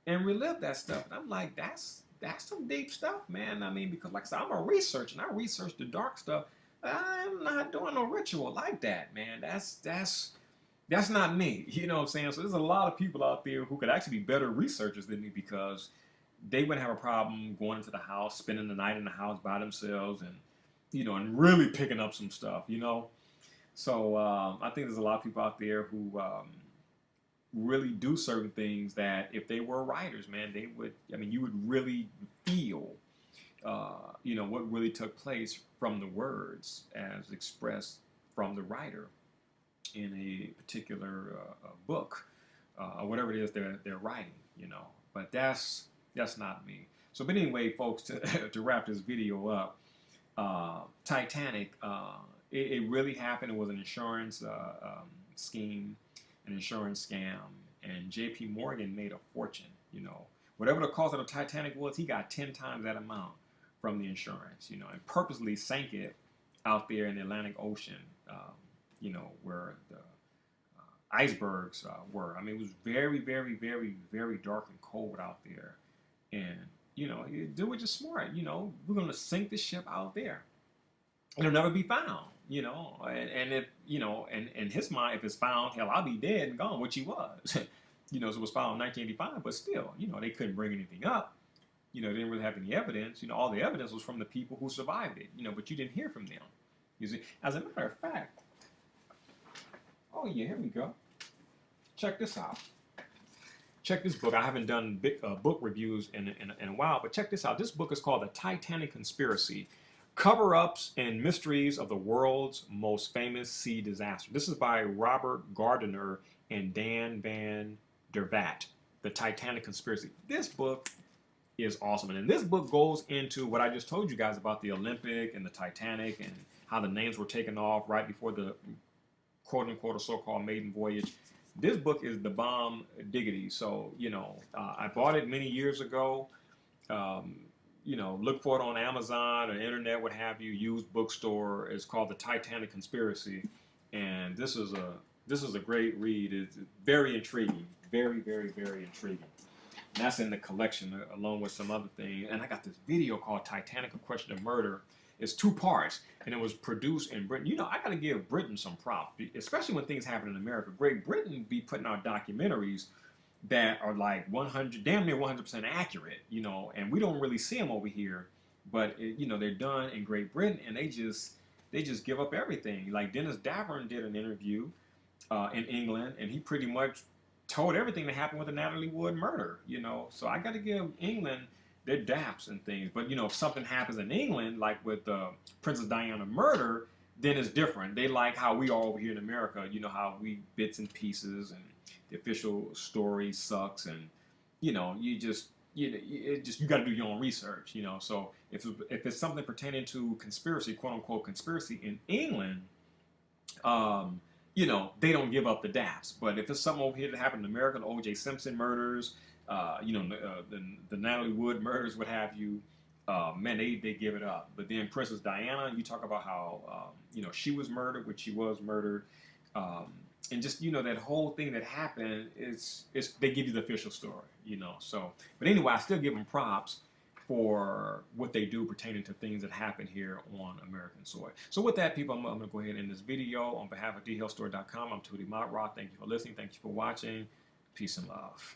and relive that stuff. And I'm like, that's some deep stuff, man. I mean, because like I said, I'm a researcher, and I research the dark stuff. I'm not doing no ritual like that, man. That's not me. You know what I'm saying? So there's a lot of people out there who could actually be better researchers than me, because they wouldn't have a problem going into the house, spending the night in the house by themselves, and really picking up some stuff. So I think there's a lot of people out there who really do certain things that if they were writers, man, they would, I mean, you would really feel, what really took place from the words as expressed from the writer in a particular book, or whatever it is they're writing. But that's not me. So, but anyway, folks, to wrap this video up, Titanic, it really happened. It was an insurance scheme, an insurance scam, and J.P. Morgan made a fortune. Whatever the cost of the Titanic was, he got 10 times that amount from the insurance. And purposely sank it out there in the Atlantic Ocean. Where the icebergs were. I mean, it was very, very, very, very dark and cold out there. And, they were just smart. We're going to sink the ship out there. It'll never be found, And if, and in his mind, if it's found, hell, I'll be dead and gone, which he was. So it was found in 1985, but still, they couldn't bring anything up. They didn't really have any evidence. All the evidence was from the people who survived it, but you didn't hear from them. You see, as a matter of fact, oh yeah, here we go. Check this out. Check this book. I haven't done big, book reviews in a while, but check this out. This book is called The Titanic Conspiracy: Cover-Ups and Mysteries of the World's Most Famous Sea Disaster. This is by Robert Gardiner and Dan Van der Vat. The Titanic Conspiracy. This book is awesome. And this book goes into what I just told you guys about the Olympic and the Titanic and how the names were taken off right before the quote-unquote or so-called maiden voyage. This book is the bomb diggity. So, I bought it many years ago. Look for it on Amazon or internet, what have you, used bookstore. It's called The Titanic Conspiracy. And this is a great read. It's very intriguing. Very, very, very intriguing. And that's in the collection along with some other things. And I got this video called Titanic: A Question of Murder. It's 2 parts, and it was produced in Britain. I got to give Britain some props, especially when things happen in America. Great Britain be putting out documentaries that are like damn near 100% accurate, and we don't really see them over here. But they're done in Great Britain, and they just give up everything. Like Dennis Davern did an interview in England, and he pretty much told everything that happened with the Natalie Wood murder. So I got to give England their daps and things. But if something happens in England, like with Princess Diana murder, then it's different. They like how we are over here in America. How we bits and pieces, and the official story sucks, and you got to do your own research. So if it's something pertaining to conspiracy, quote unquote conspiracy in England, they don't give up the daps. But if it's something over here that happened in America, the O.J. Simpson murders, the Natalie Wood murders, what have you. Man, they give it up. But then Princess Diana, you talk about how she was murdered, which she was murdered, and just that whole thing that happened is they give you the official story. So, but anyway, I still give them props for what they do pertaining to things that happen here on American soil. So with that, people, I'm going to go ahead and end this video. On behalf of dhealthstore.com, I'm Djehuty. Thank you for listening. Thank you for watching. Peace and love.